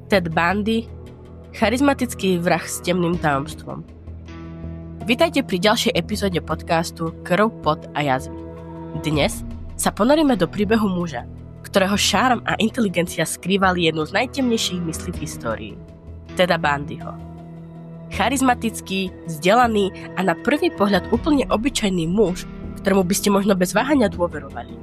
Ted Bundy, charizmatický vrah s temným tajomstvom. Vítajte pri ďalšej epizóde podcastu Krv, pot a jazvy. Dnes sa ponoríme do príbehu muža, ktorého šárm a inteligencia skrývali jednu z najtemnejších myslí v histórii. Teda Bundyho. Charizmatický, vzdelaný a na prvý pohľad úplne obyčajný muž, ktorému by ste možno bez váhania dôverovali.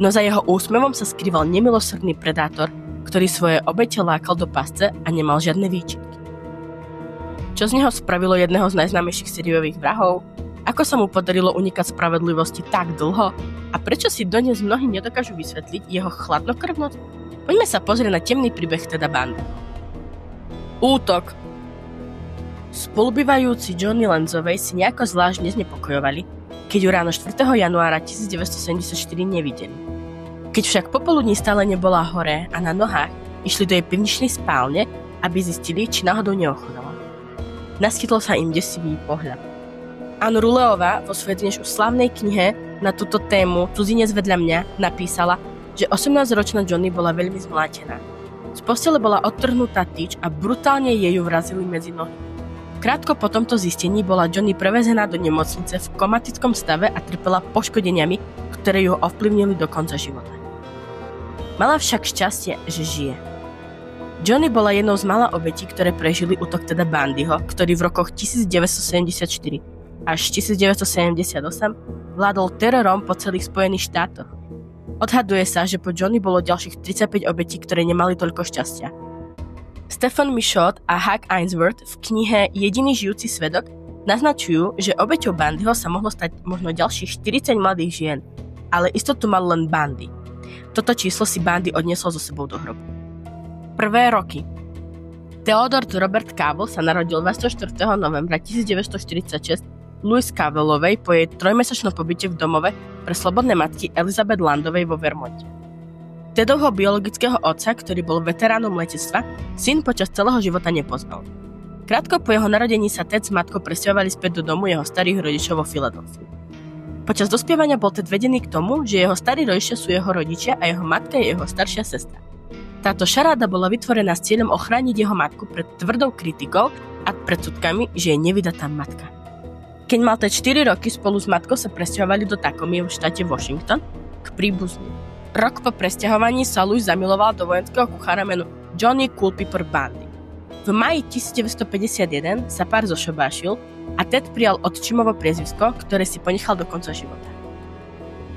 No za jeho úsmevom sa skrýval nemilosrdný predátor, ktorý svoje obete lákal do pasce a nemal žiadne výčitky. Čo z neho spravilo jedného z najznámejších sériových vrahov? Ako sa mu podarilo unikať spravodlivosti tak dlho? A prečo si dodnes mnohí nedokážu vysvetliť jeho chladnokrvnosť? Poďme sa pozrieť na temný príbeh Teda Bundy. Útok! Spolubývajúci Johnny Lanzovej si nejako zvlášť neznepokojovali, keď ju ráno 4. januára 1974 nevideli. Keď však popoludní stále nebola hore a na nohách, išli do jej pivničnej spálne, aby zistili, či náhodou neochorela. Naskytol sa im desivý pohľad. Anne Ruleová vo svojej dnes už slávnej knihe na túto tému Cudzinec vedľa mňa napísala, že 18-ročná Johnny bola veľmi zmlátená. Z postele bola odtrhnutá tyč a brutálne jej ju vrazili medzi nohy. Krátko po tomto zistení bola Johnny prevezená do nemocnice v komatickom stave a trpela poškodeniami, ktoré ju ovplyvnili do konca života. Mala však šťastie, že žije. Johnny bola jednou z mála obetí, ktoré prežili útok Teda Bundyho, ktorý v rokoch 1974 až 1978 vládol terorom po celých Spojených štátoch. Odhaduje sa, že po Johnny bolo ďalších 35 obetí, ktoré nemali toľko šťastia. Stephen Michaud a Hugh Ainsworth v knihe Jediný žijúci svedok naznačujú, že obeťou Bundyho sa mohlo stať možno ďalších 40 mladých žien, ale istotu mal len Bundy. Toto číslo si Bundy odniesol so sebou do hrobu. Prvé roky. Theodore Robert Cavell sa narodil 24. novembra 1946 Louise Cavelllovej po jej trojmesačnom pobyte v domove pre slobodné matky Elizabeth Landovej vo Vermonte. Tedovho biologického otca, ktorý bol veteránom letectva, syn počas celého života nepoznal. Krátko po jeho narodení sa Ted s matkou presťahovali späť do domu jeho starých rodičov vo Filadelfii. Počas dospievania bol Ted vedený k tomu, že jeho starí rodičia sú jeho rodičia a jeho matka je jeho staršia sestra. Táto šaráda bola vytvorená s cieľom ochrániť jeho matku pred tvrdou kritikou a predsudkami, že je nevydatá matka. Keď mal Ted 4 roky, spolu s matkou sa presťahovali do Tacomie v štáte Washington k príbuzným. Rok po presťahovaní sa Louis zamiloval do vojenského kuchára menu Johnny Culpeper Bundy. V máji 1951 sa pár zošobášil a Ted prijal otčimovo priezvisko, ktoré si ponechal do konca života.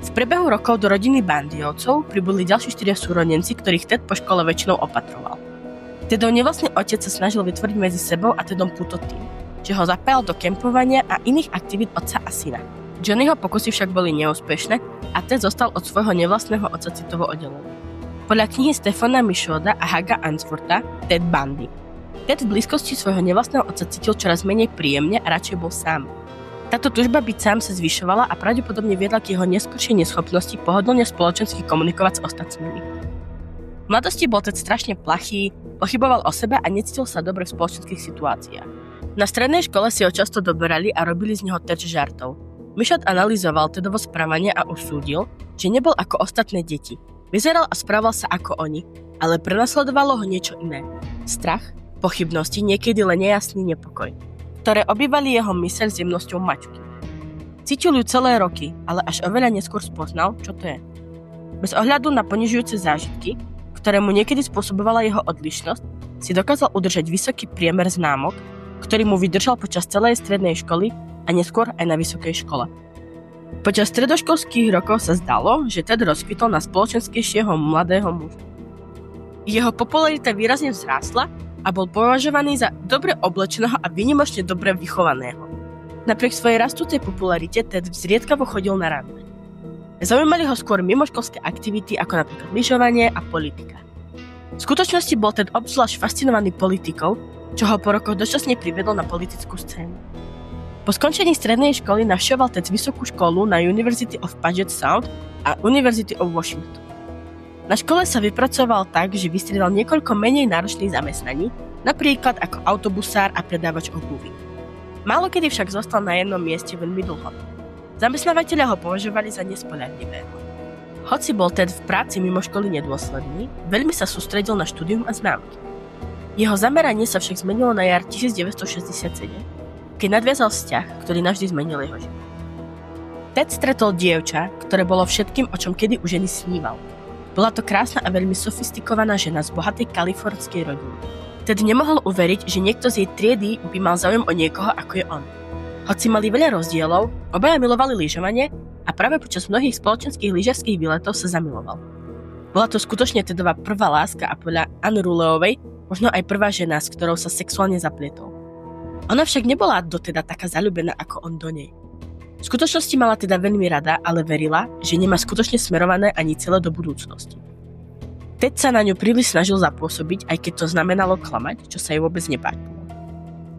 V priebehu rokov do rodiny Bundyovcov pribudli ďalší 4 súrodenci, ktorých Ted po škole väčšinou opatroval. Tedov nevlastný otec sa snažil vytvoriť medzi sebou a Tedom túto tým, že ho zapájal do kempovania a iných aktivít otca a syna. Johnnyho pokusy však boli neúspešné a Ted zostal od svojho nevlastného otca citovo oddelený. Podľa knihy Stephena Michauda a Hugha Ainswortha Ted Bundy. Ted v blízkosti svojho nevlastného otca cítil čoraz menej príjemne a radšej bol sám. Táto túžba byť sám sa zvyšovala a pravdepodobne viedla k jeho neskoršej neschopnosti pohodlne spoločensky komunikovať s ostatnými. V mladosti bol Ted strašne plachý, pochyboval o sebe a necítil sa dobre v spoločenských situáciách. Na strednej škole si ho často doberali a robili z neho terč žartov. Michaud analyzoval Tedovo správanie a usúdil, že nebol ako ostatné deti. Vyzeral a správal sa ako oni, ale prenasledovalo ho niečo iné. Strach, pochybnosti, niekedy len nejasný nepokoj, ktoré obývali jeho myseľ s jemnosťou mačky. Cítil ju celé roky, ale až oveľa neskôr spoznal, čo to je. Bez ohľadu na ponižujúce zážitky, ktoré mu niekedy spôsobovala jeho odlišnosť, si dokázal udržať vysoký priemer známok, ktorý mu vydržal počas celej strednej školy a neskôr aj na vysokej škole. Počas stredoškolských rokov sa zdalo, že Ted rozkvitol na spoločenskejšieho mladého muža. Jeho popularita výrazne vzrástla a bol považovaný za dobre oblečeného a výnimočne dobre vychovaného. Napriek svojej rastúcej popularite Ted zriedkavo chodil na rande. Zaujímali ho skôr mimoškolské aktivity ako napríklad lyžovanie a politika. V skutočnosti bol Ted obzvlášť fascinovaný politikou, čo ho po rokoch dočasne priviedlo na politickú scénu. Po skončení strednej školy navštevoval Ted vysokú školu na University of Puget Sound a University of Washington. Na škole sa vypracoval tak, že vystriedal niekoľko menej náročných zamestnaní, napríklad ako autobusár a predávač obuvy. Málo kedy však zostal na jednom mieste veľmi dlho. Zamestnávateľia ho považovali za nespoľahlivého. Hoci bol Ted v práci mimo školy nedôsledný, veľmi sa sústredil na štúdium a známky. Jeho zameranie sa však zmenilo na jar 1967, keď nadviazal vzťah, ktorý navždy zmenil jeho život. Ted stretol dievča, ktoré bolo všetkým, o čom kedy u ženy sníval. Bola to krásna a veľmi sofistikovaná žena z bohatej kalifornskej rodiny. Ted nemohol uveriť, že niekto z jej triedy by mal záujem o niekoho, ako je on. Hoci mali veľa rozdielov, obaja milovali lyžovanie a práve počas mnohých spoločenských lyžiarskych výletov sa zamiloval. Bola to skutočne Tedova prvá láska a podľa Anne Ruleovej možno aj prvá žena, s ktorou sa sexuálne zaplietol. Ona však nebola doteda taká zaľúbená ako on do nej. V skutočnosti mala teda veľmi rada, ale verila, že nemá skutočne smerované ani celé do budúcnosti. Ted sa na ňu príliš snažil zapôsobiť, aj keď to znamenalo klamať, čo sa jej vôbec nepáčilo.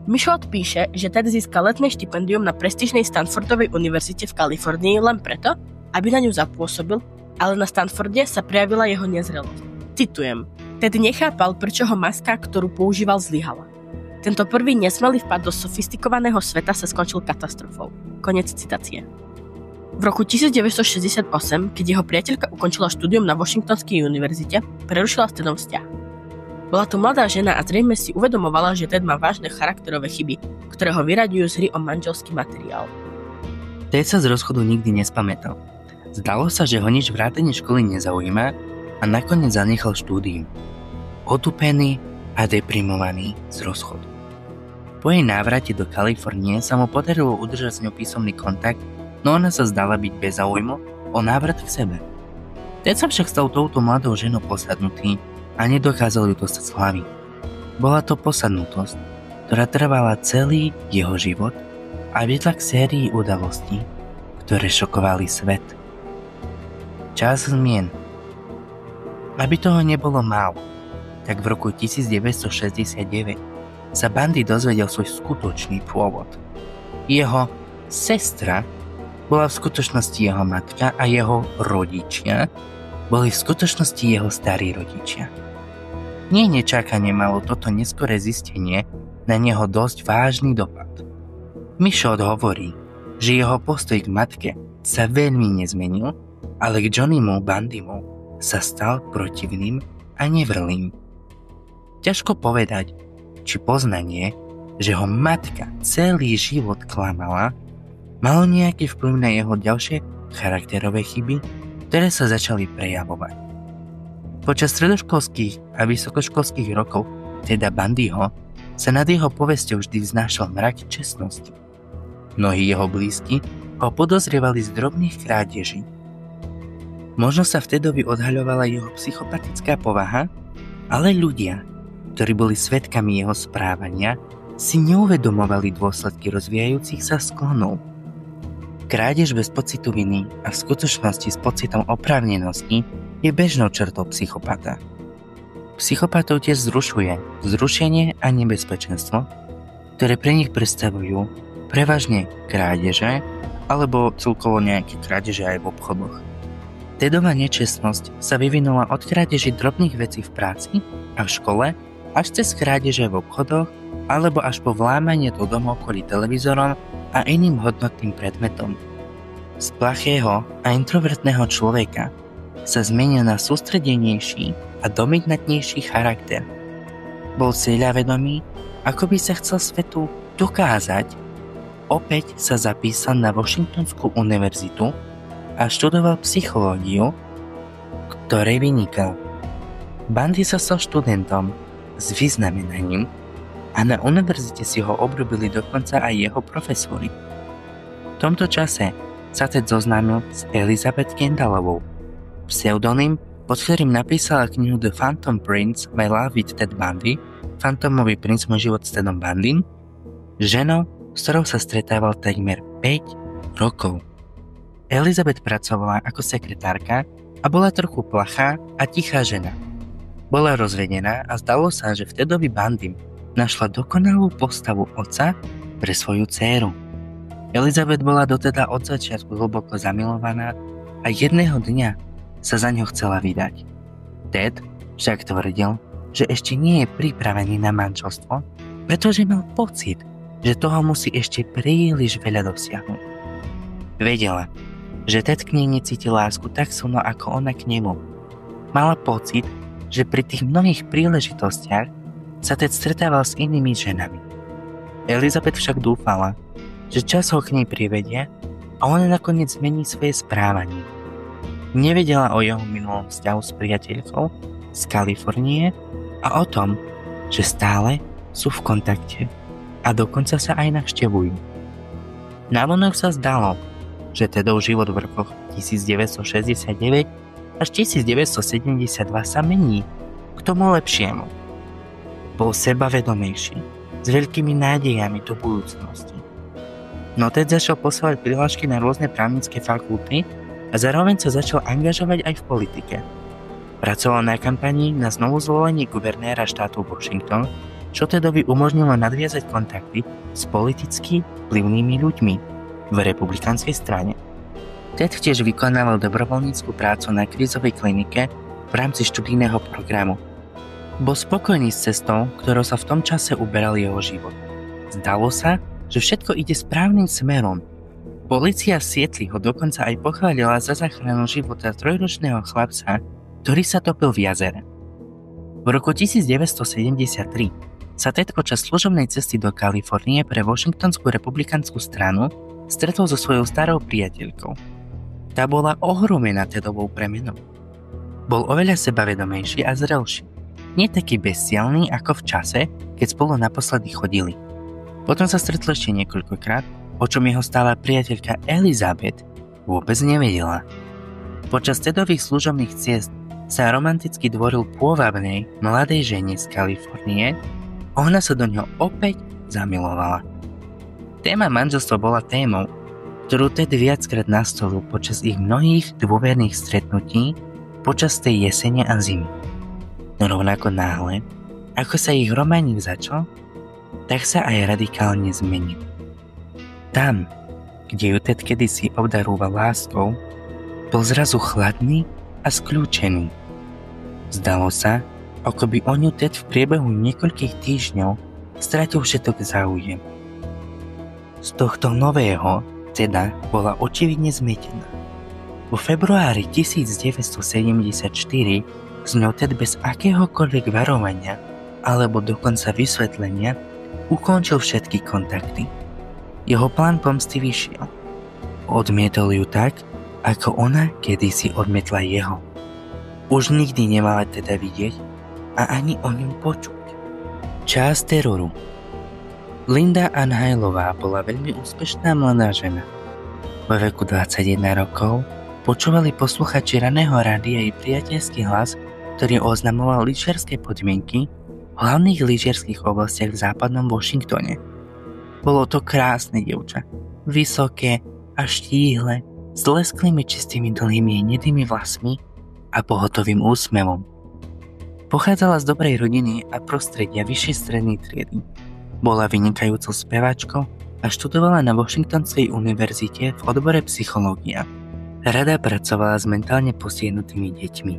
Michaud píše, že Ted získal letné štipendium na prestížnej Stanfordovej univerzite v Kalifornii len preto, aby na ňu zapôsobil, ale na Stanforde sa prejavila jeho nezrelosť. Citujem: Ted nechápal, prečo ho maska, ktorú používal, zlyhala. Tento prvý nesmelý vpad do sofistikovaného sveta sa skončil katastrofou. Konec citácie. V roku 1968, keď jeho priateľka ukončila štúdium na Washingtonskej univerzite, prerušila s Tedom vzťah. Bola to mladá žena a zrejme si uvedomovala, že Ted má vážne charakterové chyby, ktoré ho vyraďujú z hry o manželský materiál. Ted sa z rozchodu nikdy nespamätal. Zdalo sa, že ho nič vrátane školy nezaujíma a nakoniec zanechal štúdium. Otupený a deprimovaný z rozchodu. Po jej návrate do Kalifornie sa mu podarilo udržať s ňou písomný kontakt, no ona sa zdala byť bez záujmu o návrat k sebe. Ted sa však stal touto mladou ženou posadnutý a nedokázal ju dostať z hlavy. Bola to posadnutosť, ktorá trvala celý jeho život a viedla k sérii udalostí, ktoré šokovali svet. Čas zmien. Aby toho nebolo málo, tak v roku 1969 sa Bundy dozvedel svoj skutočný pôvod. Jeho sestra bola v skutočnosti jeho matka a jeho rodičia boli v skutočnosti jeho starí rodičia. Nie nečakane malo toto neskoré zistenie na neho dosť vážny dopad. Michaud hovorí, že jeho postoj k matke sa veľmi nezmenil, ale k Johnnymu Bundymu sa stal protivným a nevrlým. Ťažko povedať, či poznanie, že ho matka celý život klamala, malo nejaký vplyv na jeho ďalšie charakterové chyby, ktoré sa začali prejavovať. Počas stredoškolských a vysokoškolských rokov Teda Bundyho sa nad jeho povesťou vždy vznášal mrak čestnosti. Mnohí jeho blízky ho podozrievali z drobných krádeží. Možno sa vtedy odhaľovala jeho psychopatická povaha, ale ľudia, ktorí boli svedkami jeho správania, si neuvedomovali dôsledky rozvíjajúcich sa sklonov. Krádež bez pocitu viny a v skutočnosti s pocitom oprávnenosti je bežnou črtou psychopata. Psychopatov tiež zrušenie a nebezpečenstvo, ktoré pre nich predstavujú prevažne krádeže alebo celkovo nejaké krádeže aj v obchodoch. Tedova nečestnosť sa vyvinula od krádeží drobných vecí v práci a v škole až cez krádeže v obchodoch alebo až po vlámanie do domov kvôli televízorom a iným hodnotným predmetom. Z plachého a introvertného človeka sa zmenil na sústredenejší a dominantnejší charakter. Bol cieľavedomý, ako by sa chcel svetu dokázať. Opäť sa zapísal na Washingtonskú univerzitu a študoval psychológiu, ktorej vynikal. Bundy sa stal študentom s vyznamenaním a na univerzite si ho obľúbili dokonca aj jeho profesori. V tomto čase sa Ted zoznámil s Elizabeth Kendallovou, pseudonym, pod ktorým napísala knihu The Phantom Prince My Love with Ted Bundy, Fantomový princ môj život s Tedom Bundym, ženou, s ktorou sa stretával takmer 5 rokov. Elizabeth pracovala ako sekretárka a bola trochu plachá a tichá žena. Bola rozvedená a zdalo sa, že vtedy Bundym našla dokonalú postavu otca pre svoju dcéru. Elizabeth bola doteda od začiatku hlboko zamilovaná a jedného dňa sa za ňou chcela vydať. Ted však tvrdil, že ešte nie je pripravený na manželstvo, pretože mal pocit, že toho musí ešte príliš veľa dosiahnuť. Vedela, že Ted k nej necíti lásku tak silno ako ona k nemu. Mala pocit, že pri tých mnohých príležitostiach, sa Ted stretával s inými ženami. Elizabeth však dúfala, že čas ho k nej privedie a ona nakoniec zmení svoje správanie. Nevedela o jeho minulom vzťahu s priateľkou z Kalifornie a o tom, že stále sú v kontakte a dokonca sa aj navštevujú. Navonok sa zdalo, že Tedov život v rokoch 1969 až 1972 sa mení k tomu lepšiemu. Bol sebavedomejší, s veľkými nádejami do budúcnosti. No Ted začal posielať prihlášky na rôzne právnické fakulty a zároveň sa začal angažovať aj v politike. Pracoval na kampani na znovu zvolenie guvernéra štátu Washington, čo Tedovi umožnilo nadviazať kontakty s politicky vplyvnými ľuďmi v republikánskej strane. Ted tiež vykonával dobrovoľníckú prácu na krízovej klinike v rámci študijného programu. Bol spokojný s cestou, ktorou sa v tom čase uberal jeho život. Zdalo sa, že všetko ide správnym smerom. Polícia v Sietli ho dokonca aj pochválila za záchranu života 3-ročného chlapca, ktorý sa topil v jazere. V roku 1973 sa Ted počas služobnej cesty do Kalifornie pre Washingtonskú republikánsku stranu stretol so svojou starou priateľkou. Tá bola ohromená Tedovou premenou. Bol oveľa sebavedomejší a zrelší. Nie taký bezcielný ako v čase, keď spolu naposledy chodili. Potom sa stretli ešte niekoľkokrát, o čom jeho stála priateľka Elizabeth vôbec nevedela. Počas Tedových služobných ciest sa romanticky dvoril pôvabnej mladej žene z Kalifornie, ona sa do ňoho opäť zamilovala. Téma manželstva bola témou, ktorú Ted viackrát nastolil počas ich mnohých dôverných stretnutí počas tej jesene a zimy. No rovnako náhle, ako sa ich románik začal, tak sa aj radikálne zmenil. Tam, kde ju Ted kedysi obdarúval láskou, bol zrazu chladný a skľúčený. Zdalo sa, ako by o ňu Ted v priebehu niekoľkých týždňov stratil všetok záujem. Z tohto nového Teda bola očividne zmetená. Vo februári 1974 z ňou Ted bez akéhokoľvek varovania alebo dokonca vysvetlenia ukončil všetky kontakty. Jeho plán pomsty vyšiel. Odmietol ju tak, ako ona kedysi odmietla jeho. Už nikdy nemala teda vidieť a ani o ňom počuť. Čas teroru. Linda Anheilová bola veľmi úspešná mladá žena. Vo veku 21 rokov počúvali posluchači raného rádia jej priateľský hlas, ktorý oznamoval lyžiarske podmienky v hlavných lyžiarskych oblastiach v západnom Washingtone. Bolo to krásne dievča, vysoké a štíhle, s lesklými čistými dlhými hnedými vlasmi a pohotovým úsmevom. Pochádzala z dobrej rodiny a prostredia vyššej strednej triedy. Bola vynikajúcou speváčkou a študovala na Washingtonskej univerzite v odbore psychológia. Rada pracovala s mentálne postihnutými deťmi.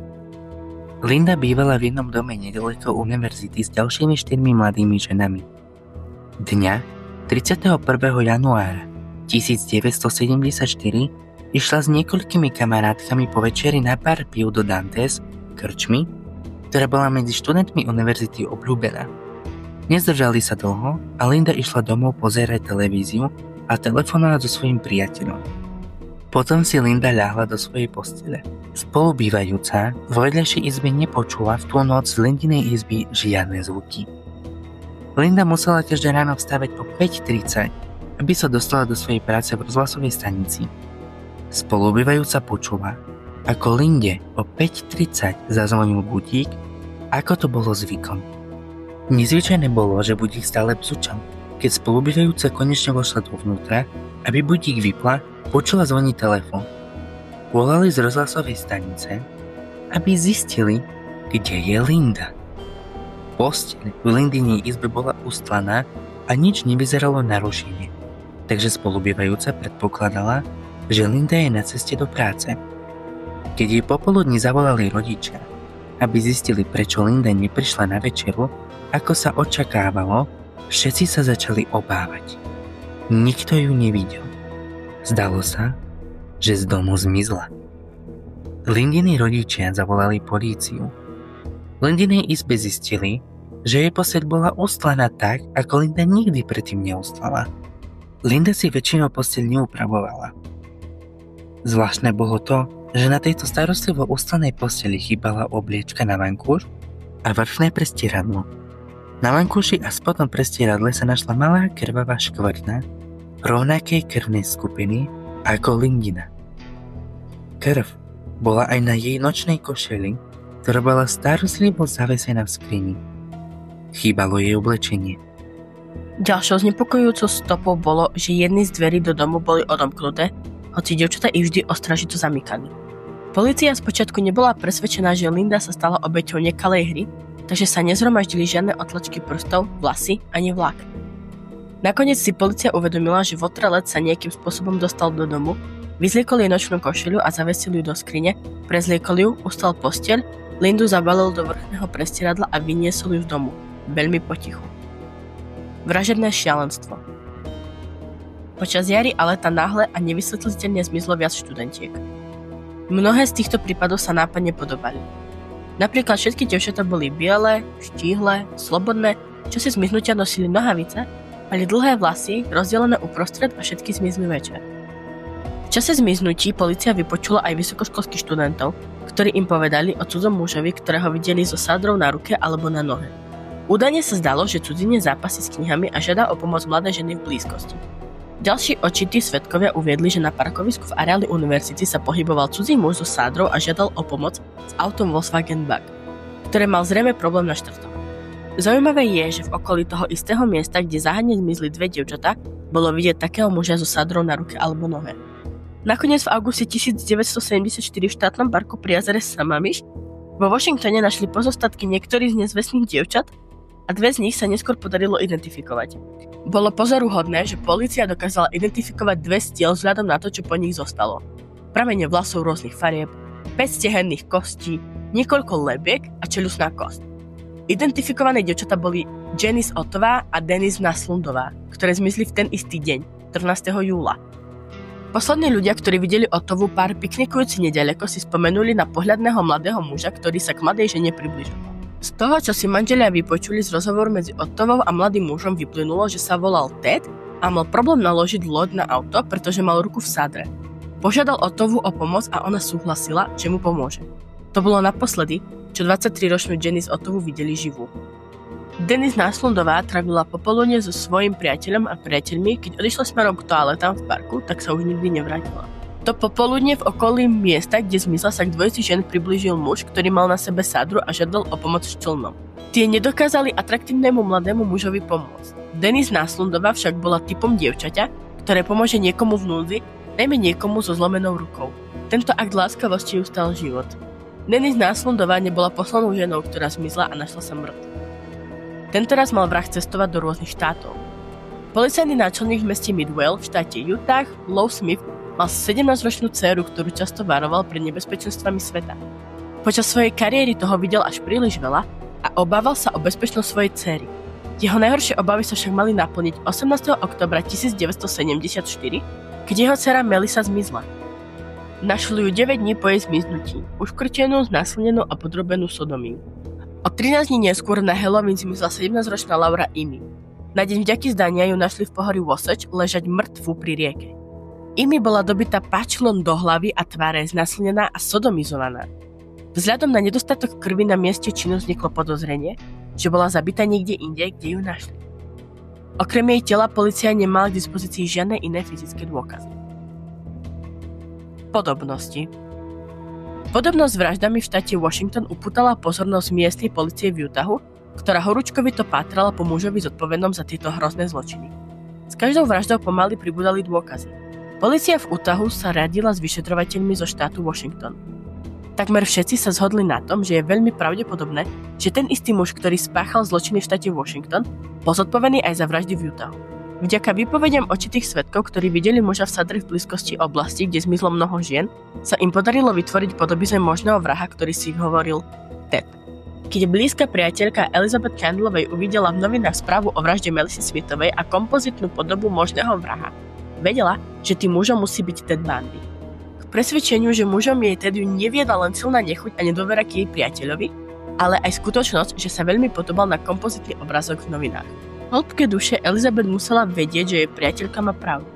Linda bývala v jednom dome nedaleko univerzity s ďalšími 4 mladými ženami. Dňa 31. januára 1974 išla s niekoľkými kamarátkami po večeri na pár pív do Dantes, krčmy, ktorá bola medzi študentmi univerzity obľúbená. Nezdržali sa dlho a Linda išla domov pozerať televíziu a telefonovať so svojím priateľom. Potom si Linda ľahla do svojej postele. Spolubývajúca v vedľajšej izbe nepočula v tú noc z Lindinej izby žiadne zvuky. Linda musela každé ráno vstávať po 5:30, aby sa dostala do svojej práce v rozhlasovej stanici. Spolubývajúca počula, ako Linde o 5:30 zazvonil budík, ako to bolo zvykom. Nezvyčajné bolo, že budík stále bzučal. Keď spolubývajúca konečne vošla dovnútra, aby budík vypla, počula zvoniť telefón. Volali z rozhlasovej stanice, aby zistili, kde je Linda. Posteľ v Lindinej izbe bola ustlaná a nič nevyzeralo narušenie, takže spolubývajúca predpokladala, že Linda je na ceste do práce. Keď jej popoludní zavolali rodičia, aby zistili, prečo Linda neprišla na večeru, ako sa očakávalo, všetci sa začali obávať. Nikto ju nevidel. Zdalo sa, že z domu zmizla. Lindiny rodičia zavolali políciu. V Lindinej izbe zistili, že jej posteľ bola ustlaná tak, ako Linda nikdy predtým neustlala. Linda si väčšinou posteľ neupravovala. Zvláštne bolo to, že na tejto starostlivo ustlanej posteli chýbala obliečka na vankúš a vrchné prestieradlo. Na vankúši a spodnom prestieradle sa našla malá krvavá škvrna rovnakej krvnej skupiny ako Lindina. Krv bola aj na jej nočnej košeli, ktorá bola starostlivo zavesená v skrini. Chýbalo jej oblečenie. Ďalšou znepokojujúcou stopou bolo, že jedny z dverí do domu boli odomknuté, hoci dievčatá ich vždy ostražito zamykali. Polícia spočiatku nebola presvedčená, že Linda sa stala obeťou nekalej hry, takže sa nezhromaždili žiadne otlačky prstov, vlasy ani vlákna. Nakoniec si polícia uvedomila, že votrelec sa nejakým spôsobom dostal do domu, vyzliekol jej nočnú košeľu a zavesil ju do skrine, prezliekol ju, ustal posteľ, Lindu zabalil do vrchného prestieradla a vyniesol ju z domu, veľmi potichu. Vražedné šialenstvo. Počas jary a leta náhle a nevysvetliteľne zmizlo viac študentiek. Mnohé z týchto prípadov sa nápadne podobali. Napríklad všetky dievčatá boli biele, štíhle, slobodné, čo si zmiznutia nosili nohavice, mali dlhé vlasy, rozdelené uprostred a všetky zmizli večer. V čase zmiznutí polícia vypočula aj vysokoškolských študentov, ktorí im povedali o cudzom mužovi, ktorého videli so sádrou na ruke alebo na nohe. Údajne sa zdalo, že cudzinec zápasí s knihami a žiada o pomoc mladé ženy v blízkosti. Ďalší očití svedkovia uviedli, že na parkovisku v areáli univerzity sa pohyboval cudzí muž so sádrou a žiadal o pomoc s autom Volkswagen Bug, ktoré mal zrejme problém na štartovanie. Zaujímavé je, že v okolí toho istého miesta, kde záhadne zmizli dve dievčatá, bolo vidieť takého muža so sádrou na ruke alebo nohe. Nakoniec v auguste 1974 v štátnom parku pri jazere Sammamish vo Washingtone našli pozostatky niektorých z nezvestných dievčat a dve z nich sa neskôr podarilo identifikovať. Bolo pozoruhodné, že polícia dokázala identifikovať dve z tiel vzhľadom na to, čo po nich zostalo. Pramene vlasov rôznych farieb, 5 stehenných kostí, niekoľko lebiek a čeľustná kosť. Identifikované dievčatá boli Janice Ottová a Denise Naslundová, ktoré zmizli v ten istý deň, 14. júla. Poslední ľudia, ktorí videli Ottovu pár piknikujúci neďaleko, si spomenuli na pohľadného mladého muža, ktorý sa k mladej žene približoval. Z toho, čo si manželia vypočuli z rozhovoru medzi Ottovou a mladým mužom, vyplynulo, že sa volal Ted a mal problém naložiť loď na auto, pretože mal ruku v sádre. Požiadal Ottovu o pomoc a ona súhlasila, že mu pomôže. To bolo naposledy, čo 23-ročnú Janice Ottovu videli živú. Denise Naslundová trávila popoludne so svojím priateľom a priateľmi, keď odišla smerom k toaletám v parku, tak sa už nikdy nevrátila. To popoludne v okolí miesta, kde zmizla, sa k dvojici žen priblížil muž, ktorý mal na sebe sádru a žiadal o pomoc ščlnom. Tie nedokázali atraktívnemu mladému mužovi pomôcť. Denise Naslundová však bola typom dievčaťa, ktoré pomôže niekomu v núdzi, najmä niekomu so zlomenou rukou. Tento akt láskavosti ju stal život. Denise Naslundová nebola poslednou ženou, ktorá zmizla a našla sa mŕtva. Tentoraz mal vrah cestovať do rôznych štátov. Policajný náčelník v meste Midwell v štáte Utah, Lou Smith, mal 17-ročnú dcéru, ktorú často varoval pred nebezpečenstvami sveta. Počas svojej kariéry toho videl až príliš veľa a obával sa o bezpečnosť svojej dcéry. Jeho najhoršie obavy sa však mali naplniť 18. októbra 1974, keď jeho dcéra Melissa zmizla. Našli ju 9 dní po jej zmiznutí, uškrtenú, znásilnenú a podrobenú sodomiu. O 13 dní neskôr na Halloween zmizla 17-ročná Laura Imi. Na deň vďaky zdania ju našli v pohorí Wasatch ležať mŕtvu pri rieke. Imi bola dobitá páčilom do hlavy a tváre, znásilnená a sodomizovaná. Vzhľadom na nedostatok krvi na mieste činu vzniklo podozrenie, že bola zabitá niekde inde, kde ju našli. Okrem jej tela polícia nemala k dispozícii žiadne iné fyzické dôkazy. Podobnosti. Podobnosť s vraždami v štáte Washington upútala pozornosť miestnej polície v Utahu, ktorá horúčkovito pátrala po mužovi zodpovednom za tieto hrozné zločiny. S každou vraždou pomaly pribudali dôkazy. Polícia v Utahu sa radila s vyšetrovateľmi zo štátu Washington. Takmer všetci sa zhodli na tom, že je veľmi pravdepodobné, že ten istý muž, ktorý spáchal zločiny v štáte Washington, bol zodpovedný aj za vraždy v Utahu. Vďaka výpovediam očitých svedkov, ktorí videli muža v sadre v blízkosti oblasti, kde zmizlo mnoho žien, sa im podarilo vytvoriť podobizme možného vraha, ktorý si hovoril Ted. Keď blízka priateľka Elizabeth Candlovej uvidela v novinách správu o vražde Melissy Smithovej a kompozitnú podobu možného vraha, vedela, že tým mužom musí byť Ted Bundy. K presvedčeniu, že mužom jej Ted ju neviedla len silná nechuť a nedôvera k jej priateľovi, ale aj skutočnosť, že sa veľmi podobal na kompozitný obrázok v novinách. V hĺbke duše Elizabeth musela vedieť, že jej priateľka má pravdu.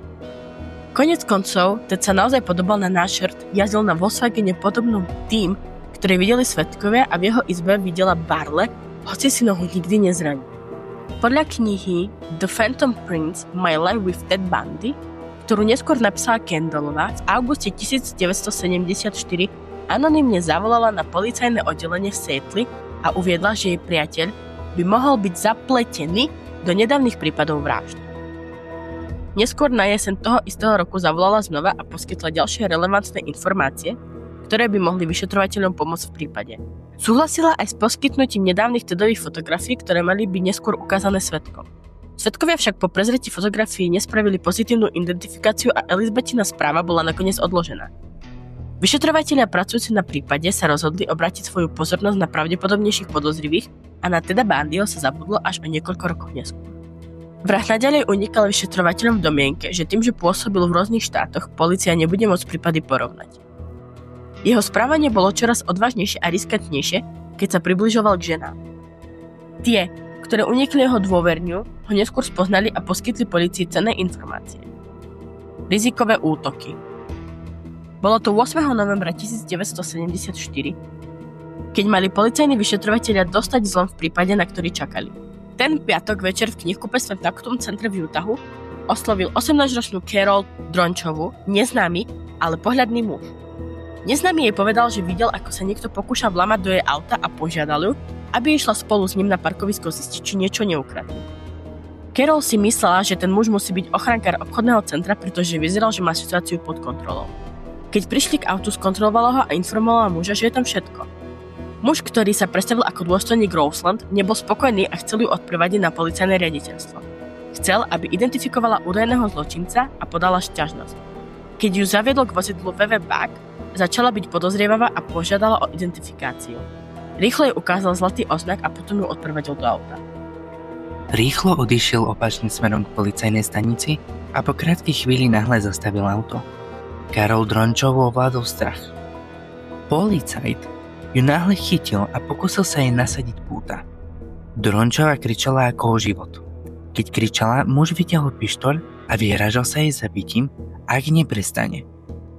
Koniec koncov, Ted sa naozaj podobal na náš šrt, jazdil na Volkswagene podobnom tým, ktoré videli svedkovia a v jeho izbe videla Barle, hoci si nohu nikdy nezranil. Podľa knihy The Phantom Prince My Life with Ted Bundy, ktorú neskôr napísala Kendallová, v auguste 1974 anonymne zavolala na policajné oddelenie v Seattle a uviedla, že jej priateľ by mohol byť zapletený do nedávnych prípadov vražd. Neskôr na jeseň toho istého roku zavolala znova a poskytla ďalšie relevantné informácie, ktoré by mohli vyšetrovateľom pomôcť v prípade. Súhlasila aj s poskytnutím nedávnych Tedových fotografií, ktoré mali byť neskôr ukázané svedkom. Svedkovia však po prezretí fotografií nespravili pozitívnu identifikáciu a Elizabethina správa bola nakoniec odložená. Vyšetrovatelia pracujúci na prípade sa rozhodli obrátiť svoju pozornosť na pravdepodobnejších podozrivých a na Teda Bundyho sa zabudlo až o niekoľko rokov neskôr. Vrah naďalej unikal vyšetrovateľom v domienke, že tým, že pôsobil v rôznych štátoch, polícia nebude môcť prípady porovnať. Jeho správanie bolo čoraz odvážnejšie a riskantnejšie, keď sa približoval k ženám. Tie, ktoré unikli jeho dôverňu, ho neskôr spoznali a poskytli polícii cenné informácie. Rizikové útoky. Bolo to 8. novembra 1974, keď mali policajní vyšetrovatelia dostať zlom v prípade, na ktorý čakali. Ten piatok večer v knihkupectve v Tactum centre v Utahu oslovil 18-ročnú Carol Drončovu, neznámy, ale pohľadný muž. Neznámy jej povedal, že videl, ako sa niekto pokúša vlamať do jej auta a požiadal ju, aby išla spolu s ním na parkovisko zistiť, či niečo neukradli. Carol si myslela, že ten muž musí byť ochrankár obchodného centra, pretože vyzeral, že má situáciu pod kontrolou. Keď prišli k autu, skontrolovala ho a informovala muža, že je tam všetko. Muž, ktorý sa predstavil ako dôstojník Roseland, nebol spokojný a chcel ju odprevadiť na policajné riaditeľstvo. Chcel, aby identifikovala údajného zločinca a podala sťažnosť. Keď ju zaviedol k vozidlu VW Bug, začala byť podozrievavá a požiadala o identifikáciu. Rýchlo jej ukázal zlatý oznak a potom ju odprevadil do auta. Rýchlo odišiel opačným smerom k policajnej stanici a po krátkej chvíli náhle zastavil auto. Carol Drončovu ovládol strach. Policajt ju náhle chytil a pokusil sa jej nasadiť púta. Drončova kričala ako o život. Keď kričala, muž vyťahol pištoľ a vyhrážal sa jej zabitím, ak neprestane.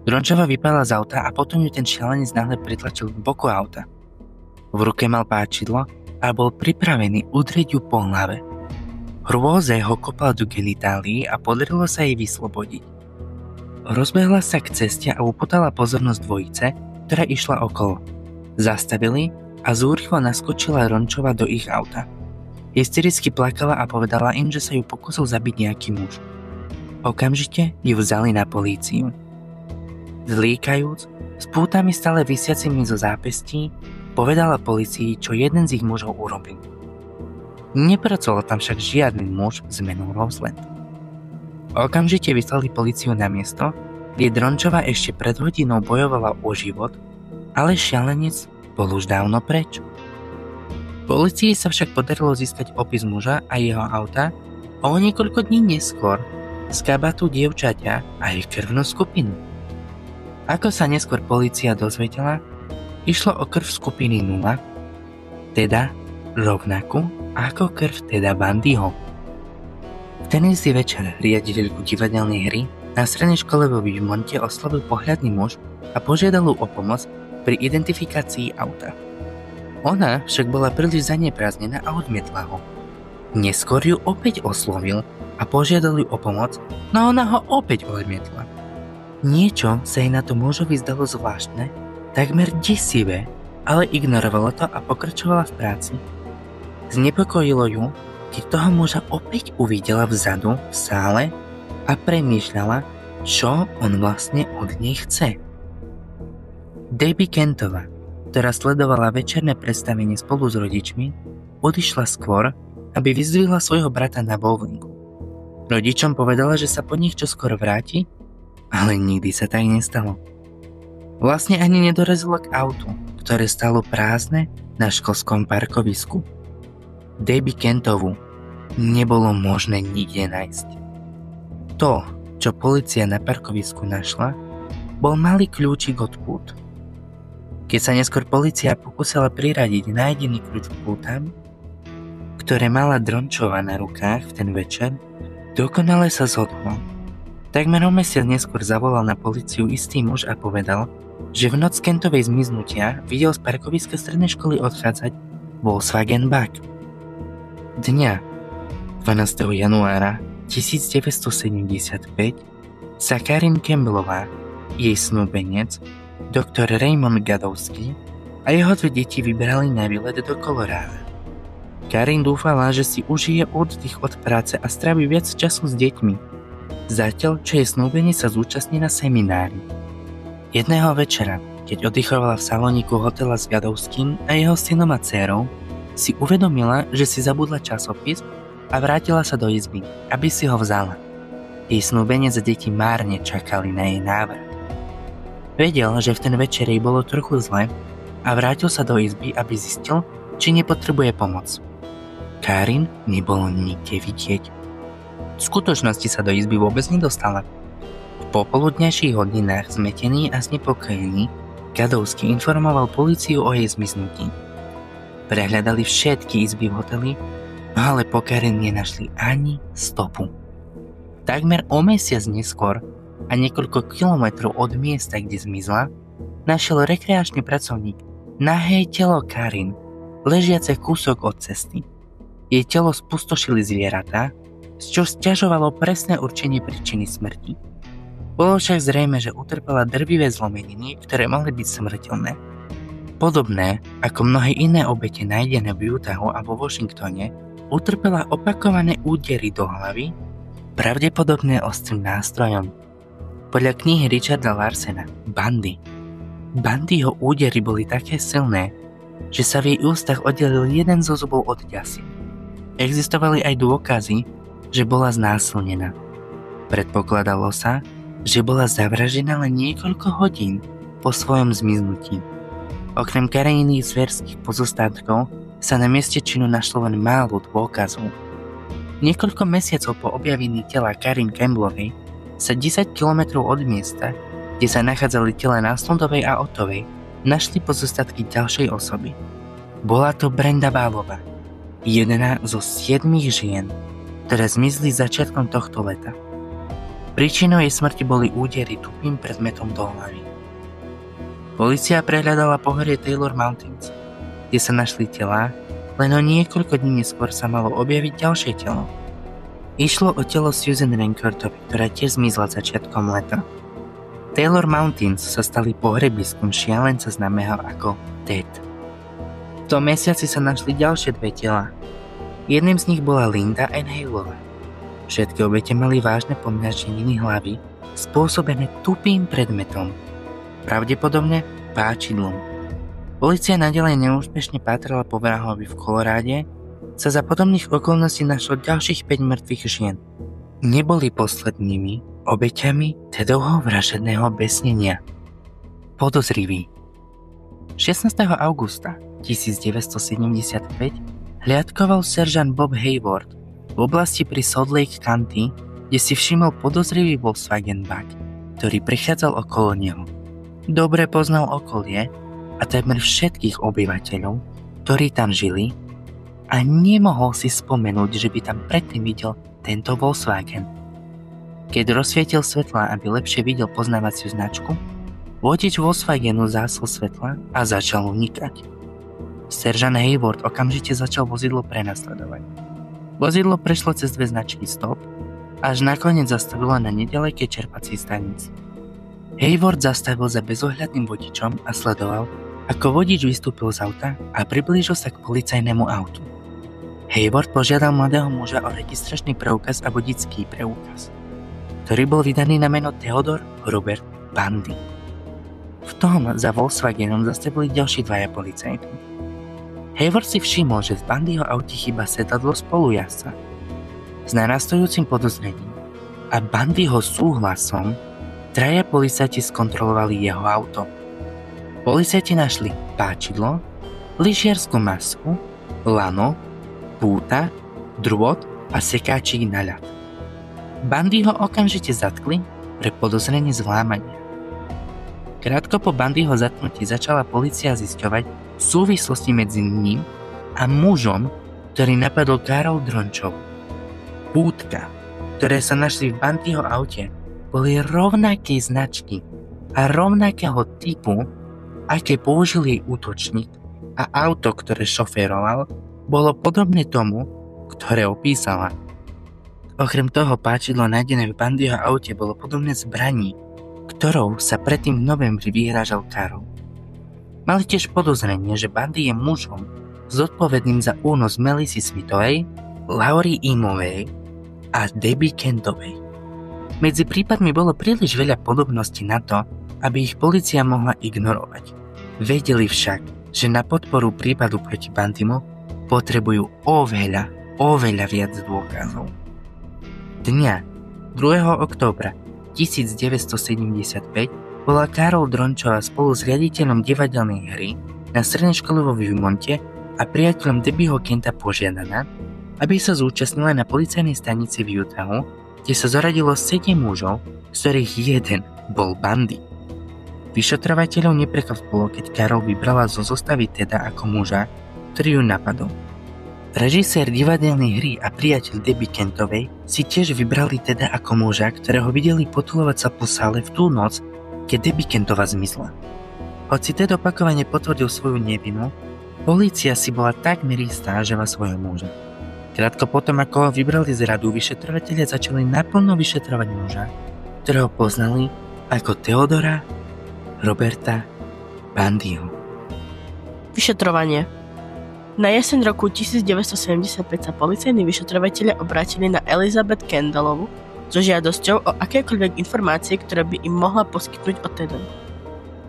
Drončova vypadla z auta a potom ju ten šialenec náhle pritlačil k boku auta. V ruke mal páčidlo a bol pripravený udrieť ju po hlave. Hrôze ho kopal do genitálií a podarilo sa jej vyslobodiť. Rozbehla sa k ceste a upútala pozornosť dvojice, ktorá išla okolo. Zastavili a zúrchlo naskočila Drončova do ich auta. Hystericky plakala a povedala im, že sa ju pokusil zabiť nejaký muž. Okamžite ju vzali na políciu. Zlíkajúc, s pútami stále visiacimi zo zápestí, povedala polícii, čo jeden z ich mužov urobil. Nepracoval tam však žiadny muž s menom Roseland. Okamžite vyslali políciu na miesto, kde Drončova ešte pred hodinou bojovala o život, ale šialenec bol už dávno preč. Polícii sa však podarilo získať opis muža a jeho auta a o niekoľko dní neskôr z kabátu dievčaťa a jej krvnú skupinu. Ako sa neskôr polícia dozvedela, išlo o krv skupiny 0, teda rovnakú ako krv Teda Bundyho. V ten istý večer riaditeľku divadelnej hry na strednej škole vo Vidmonte oslovil pohľadný muž a požiadal ju o pomoc pri identifikácii auta. Ona však bola príliš zaneprázdnená a odmietla ho. Neskôr ju opäť oslovil a požiadal ju o pomoc, no ona ho opäť odmietla. Niečo sa jej na to mužovi zdalo zvláštne, takmer desivé, ale ignorovala to a pokračovala v práci. Znepokojilo ju, keď toho muža opäť uvidela vzadu v sále a premýšľala, čo on vlastne od nej chce. Debbie Kentová, ktorá sledovala večerné predstavenie spolu s rodičmi, odišla skôr, aby vyzdvihla svojho brata na bowlingu. Rodičom povedala, že sa po nich čoskoro vráti, ale nikdy sa tak nestalo. Vlastne ani nedorazila k autu, ktoré stalo prázdne na školskom parkovisku. Debbie Kentovú nebolo možné nikde nájsť. To, čo polícia na parkovisku našla, bol malý kľúčik od pút. Keď sa neskôr polícia pokúsila priradiť nájdený kľúč k pútam, ktoré mala Drončová na rukách v ten večer, dokonale sa zhodlo. Takmer o mesiac neskôr zavolal na políciu istý muž a povedal, že v noc Kentovej zmiznutia videl z parkoviska strednej školy odchádzať Volkswagen Bug. Dňa 12. januára 1975 sa Karin Campbellová, jej snúbenec, doktor Raymond Gadowski a jeho dve deti vybrali na výlet do Koloráda. Karin dúfala, že si užije oddych od práce a strávi viac času s deťmi, zatiaľ čo jej snúbenec sa zúčastní na seminári. Jedného večera, keď oddychovala v salóniku hotela s Gadowským a jeho synom a dcérou, si uvedomila, že si zabudla časopis a vrátila sa do izby, aby si ho vzala. Jej snúbenec a deti márne čakali na jej návrat. Vedel, že v ten večer jej bolo trochu zle a vrátil sa do izby, aby zistil, či nepotrebuje pomoc. Karin nebolo nikde vidieť. V skutočnosti sa do izby vôbec nedostala. V popoludnejších hodinách zmetený a znepokojený Gadowski informoval políciu o jej zmiznutí. Prehľadali všetky izby v hoteli, ale po Karin nenašli ani stopu. Takmer o mesiac neskôr a niekoľko kilometrov od miesta, kde zmizla, našiel rekreačný pracovník nahé telo Karin, ležiace kúsok od cesty. Jej telo spustošili zvieratá, z čo sťažovalo presné určenie príčiny smrti. Bolo však zrejme, že utrpela drvivé zlomeniny, ktoré mohli byť smrteľné. Podobné ako mnohé iné obete nájdené v Utahu a vo Washingtone, utrpela opakované údery do hlavy, pravdepodobne ostrým nástrojom. Podľa knihy Richarda Larsena Bundyho údery boli také silné, že sa v jej ústach oddelil jeden zo zubov od ďasy. Existovali aj dôkazy, že bola znásilnená. Predpokladalo sa, že bola zavražená len niekoľko hodín po svojom zmiznutí. Okrem Kariných zverských pozostatkov sa na mieste činu našlo len málo dôkazov. Niekoľko mesiacov po objavení tela Karin Campbellovej sa 10 km od miesta, kde sa nachádzali tela Následovej a Ottovej, našli pozostatky ďalšej osoby. Bola to Brenda Bálova, jedna zo 7 žien, ktoré zmizli začiatkom tohto leta. Príčinou jej smrti boli údery tupým predmetom do hlavy. Polícia prehľadala pohorie Taylor Mountains, kde sa našli telá, len o niekoľko dní neskôr sa malo objaviť ďalšie telo. Išlo o telo Susan Rancourtovej, ktorá tiež zmizla začiatkom leta. Taylor Mountains sa stali pohrebiskom šialenca známeho ako Ted. V tom mesiaci sa našli ďalšie dve telá. Jedným z nich bola Linda Ann Haleová. Všetky obete mali vážne pomňačeniny hlavy, spôsobené tupým predmetom, pravdepodobne páčidlom. Polícia naďalej neúspešne pátrala po vrahovi v Koloráde, sa za podobných okolností našlo ďalších 5 mŕtvych žien. Neboli poslednými obeťami Tedovho vražedného besnenia. Podozrivý. 16. augusta 1975 hliadkoval seržant Bob Hayward v oblasti pri Salt Lake County, kde si všimol podozrivý Volkswagen Bug, ktorý prichádzal okolo neho. Dobre poznal okolie a takmer všetkých obyvateľov, ktorí tam žili, a nemohol si spomenúť, že by tam predtým videl tento Volkswagen. Keď rozsvietil svetla, aby lepšie videl poznávaciu značku, vodič Volkswagenu zásol svetla a začal unikať. Seržant Hayward okamžite začal vozidlo prenasledovať. Vozidlo prešlo cez dve značky stop, až nakoniec zastavilo na nedalekej čerpacej stanici. Hayward zastavil za bezohľadným vodičom a sledoval, ako vodič vystúpil z auta a priblížil sa k policajnému autu. Hayward požiadal mladého muža o registračný preukaz a vodičský preukaz, ktorý bol vydaný na meno Theodore Robert Bundy. V tom za Volkswagenom zastavili ďalší dvaja policajti. Hayward si všimol, že v Bundyho aute chýba sedadlo spolujazdca. S narastajúcim podozrením a Bundyho súhlasom traja policajti skontrolovali jeho auto. Policajti našli páčidlo, lyžiarsku masku, lano, púta, drôt a sekáčik na ľad. Bundyho okamžite zatkli pre podozrenie z vlámania. Krátko po Bundyho zatknutí začala polícia zisťovať súvislosti medzi ním a mužom, ktorý napadol Carol Dronchov. Pútka, ktoré sa našli v Bundyho aute, boli rovnakej značky a rovnakého typu, aké použil jej útočník, a auto, ktoré šoféroval, bolo podobné tomu, ktoré opísala. Okrem toho páčidlo nájdené v Bundyho aute bolo podobné zbraní, ktorou sa predtým v novembri vyhrážal Carol. Mali tiež podozrenie, že Bundy je mužom zodpovedným za únos Melissy Smithovej, Laurie Eamovej a Debbie Kentovej. Medzi prípadmi bolo príliš veľa podobností na to, aby ich polícia mohla ignorovať. Vedeli však, že na podporu prípadu proti Bundymu potrebujú oveľa viac dôkazov. Dňa 2. októbra 1975 bola Carol Dronchová spolu s riaditeľom divadelnej hry na strednej škole vo Viewmonte a priateľom Debbieho Kenta požiadaná, aby sa zúčastnila na policajnej stanici v Utahu, kde sa zaradilo 7 mužov, z ktorých jeden bol Bundy. Vyšetrovateľov neprekvapilo, keď Carol vybrala zo zostavy Teda ako muža, ktorý ju napadol. Režisér divadelnej hry a priateľ Debbie Kentovej si tiež vybrali Teda ako muža, ktorého videli potulovať sa po sále v tú noc, keď Debbie Kentová zmizla. Hoci Ted opakovane potvrdil svoju nevinu, polícia si bola takmer istá, že má svojho muža. Krátko potom, ako ho vybrali z radu, vyšetrovatelia začali naplno vyšetrovať muža, ktorého poznali ako Theodora Roberta Bundyho. Vyšetrovanie. Na jeseň roku 1975 sa policajní vyšetrovatelia obrátili na Elizabeth Kendallovu so žiadosťou o akékoľvek informácie, ktoré by im mohla poskytnúť o Tedovi.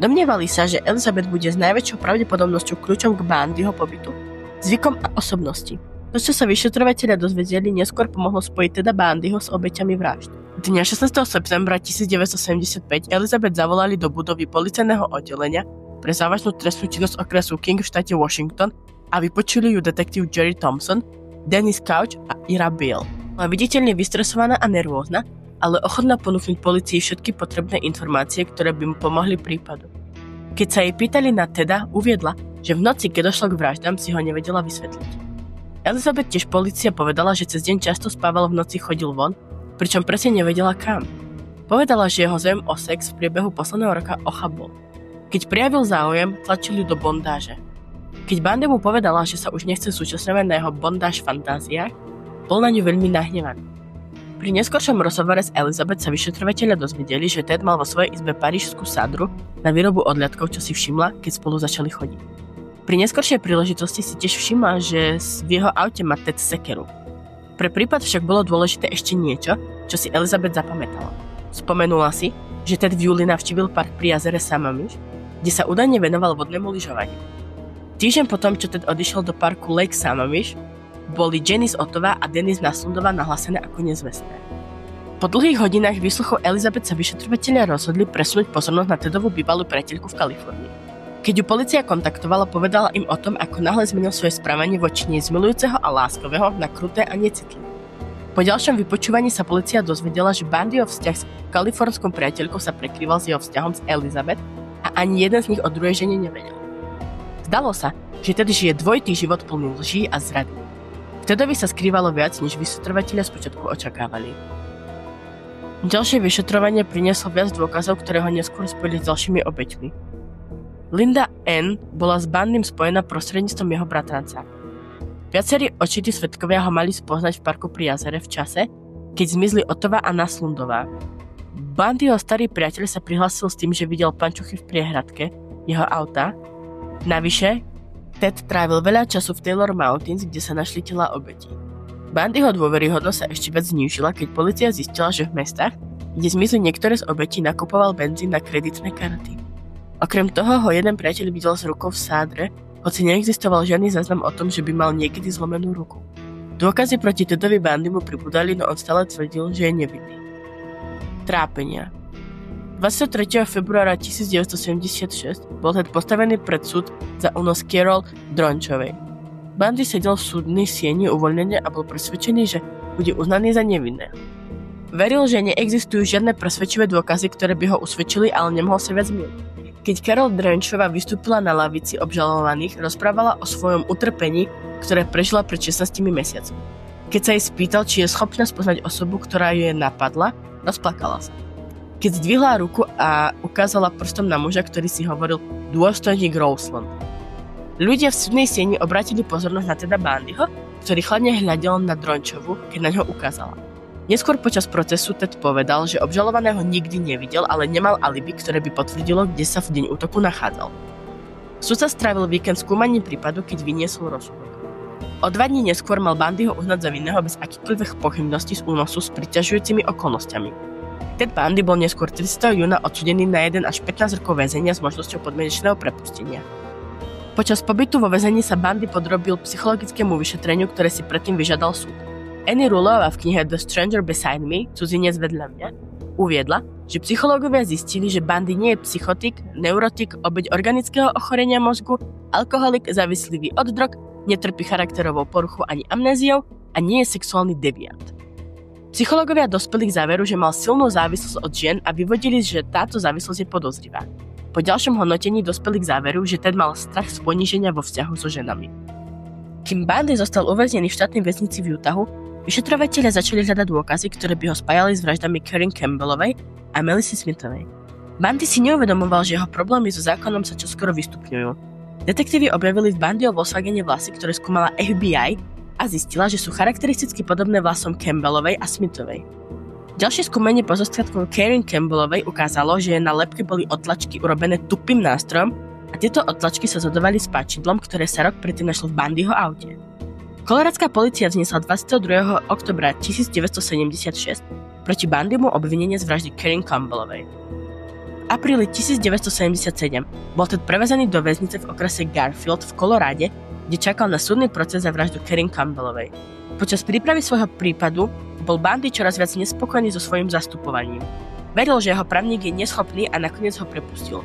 Domnievali sa, že Elizabeth bude s najväčšou pravdepodobnosťou kľúčom k Bundyho pobytu, zvykom a osobnosti. To, čo sa vyšetrovatelia dozvedeli, neskôr pomohlo spojiť Teda Bundyho s obeťami vražd. Dňa 16. septembra 1975 Elizabeth zavolali do budovy policajného oddelenia pre závažnú trestnú činnosť okresu King v štáte Washington a vypočuli ju detektív Jerry Thompson, Dennis Couch a Ira Beale. Bola viditeľne vystresovaná a nervózna, ale ochotná ponúknuť polícii všetky potrebné informácie, ktoré by mu pomohli prípadu. Keď sa jej pýtali na Teda, uviedla, že v noci, keď došlo k vraždám, si ho nevedela vysvetliť. Elizabeth tiež polícia povedala, že cez deň často spával, v noci chodil von, pričom presne nevedela kam. Povedala, že jeho záujem o sex v priebehu posledného roka ochabol. Keď prijavil záujem, tlačili do bondáže. Keď Bundy mu povedala, že sa už nechce súčasňovať na jeho bondáž fantáziách, bol na ňu veľmi nahnevaný. Pri neskoršom rozhovore s Elizabeth sa vyšetrovatelia dozvedeli, že Ted mal vo svojej izbe parížskú sádru na výrobu odliadkov, čo si všimla, keď spolu začali chodiť. Pri neskoršej príležitosti si tiež všimla, že v jeho aute má Ted sekeru. Pre prípad však bolo dôležité ešte niečo, čo si Elizabeth zapamätala. Spomenula si, že Ted v júli navštívil park pri jazere Sammamish, kde sa údajne venoval vodnému lyžovaniu. Týždeň potom, čo Ted odišiel do parku Lake Sammamish, boli Janice Ottová a Dennis Naslundová nahlásené ako nezvestné. Po dlhých hodinách výsluchov Elizabeth sa vyšetrovatelia rozhodli presunúť pozornosť na Tedovú bývalú priateľku v Kalifornii. Keď ju polícia kontaktovala, povedala im o tom, ako náhle zmenil svoje správanie voči nej z milujúceho a láskového na kruté a necitlivé. Po ďalšom vypočúvaní sa polícia dozvedela, že Bundyho vzťah s kalifornskou priateľkou sa prekrýval s jeho vzťahom s Elizabeth a ani jeden z nich o druhej žene nevedel. Zdalo sa, že Ted žije dvojitý život plný lží a zrady. V Tedovi sa skrývalo viac, než vyšetrovatelia spočiatku očakávali. Ďalšie vyšetrovanie prinieslo viac dôkazov, ktoré ho neskôr spojili s ďalšími obeťmi. Linda Ann bola s Bundym spojená prostredníctvom jeho bratranca. Viacerí očití svedkovia ho mali spoznať v parku pri jazere v čase, keď zmizli Ottová a Naslundová. Bundyho starý priateľ sa prihlásil s tým, že videl pančuchy v priehradke jeho auta. Navyše, Ted trávil veľa času v Taylor Mountains, kde sa našli telá obetí. Bundyho dôveryhodnosť sa ešte viac znížila, keď polícia zistila, že v mestách, kde zmizli niektoré z obetí, nakupoval benzín na kreditné karty. Okrem toho ho jeden priateľ videl s rukou v sádre, hoci neexistoval žiadny záznam o tom, že by mal niekedy zlomenú ruku. Dôkazy proti Tedovi Bundymu pribudali, no on stále tvrdil, že je nevinný. Trápenia. 23. februára 1976 bol Ted postavený pred súd za únos Carol Dronchovej. Bundy sedel v súdnej sieni uvoľnenia a bol presvedčený, že bude uznaný za nevinného. Veril, že neexistujú žiadne presvedčivé dôkazy, ktoré by ho usvedčili, ale nemohol sa viac mýliť. Keď Carol Dranchová vystúpila na lavici obžalovaných, rozprávala o svojom utrpení, ktoré prežila pred 16 mesiacmi. Keď sa jej spýtal, či je schopná spoznať osobu, ktorá ju napadla, rozplakala sa. Keď zdvihla ruku a ukázala prstom na muža, ktorý si hovoril dôstojník Roseland. Ľudia v súdnej sieni obratili pozornosť na Teda Bundyho, ktorý chladne hľadel na Dranchovu, keď na ňo ukázala. Neskôr počas procesu Ted povedal, že obžalovaného nikdy nevidel, ale nemal alibi, ktoré by potvrdilo, kde sa v deň útoku nachádzal. Sudca strávil víkend skúmaním prípadu, keď vyniesol rozsudok. O 2 dní neskôr mal Bundyho uznať za vinného bez akýchkoľvek pochybností z únosu s priťažujúcimi okolnostiami. Ted Bundy bol neskôr 30. júna odsúdený na 1 až 15 rokov väzenia s možnosťou podmienečného prepustenia. Počas pobytu vo väzení sa Bundy podrobil psychologickému vyšetreniu, ktoré si predtým vyžiadal súd. Annie Rulová v knihe The Stranger Beside Me, Cudzinec vedľa mňa, uviedla, že psychológovia zistili, že Bundy nie je psychotik, neurotik, obeť organického ochorenia mozgu, alkoholik, závislivý od drog, netrpí charakterovou poruchou ani amnéziou a nie je sexuálny deviant. Psychológovia dospeli k záveru, že mal silnú závislosť od žien a vyvodili, že táto závislosť je podozrivá. Po ďalšom hodnotení dospeli k záveru, že Ted mal strach z poníženia vo vzťahu so ženami. Kým Bundy zostal uväznený v štátnej väznici v Utahu, vyšetrovatelia začali hľadať dôkazy, ktoré by ho spájali s vraždami Karen Campbellovej a Melissy Smithovej. Bundy si neuvedomoval, že jeho problémy so zákonom sa čoskoro vystupňujú. Detektívy objavili v Bundyho Volkswagene vlasy, ktoré skúmala FBI a zistila, že sú charakteristicky podobné vlasom Campbellovej a Smithovej. Ďalšie skúmanie pozostatkov Karen Campbellovej ukázalo, že na lebke boli odtlačky urobené tupým nástrojom a tieto odtlačky sa zhodovali s páčidlom, ktoré sa rok predtým našlo v Bundyho aute. Koloradská polícia vznesla 22. oktobra 1976 proti Bundymu obvinenie z vraždy Karen Campbellovej. V apríli 1977 bol Ted prevezený do väznice v okrese Garfield v Koloráde, kde čakal na súdny proces za vraždu Karen Campbellovej. Počas prípravy svojho prípadu bol Bundy čoraz viac nespokojný so svojím zastupovaním. Veril, že jeho právnik je neschopný a nakoniec ho prepustil.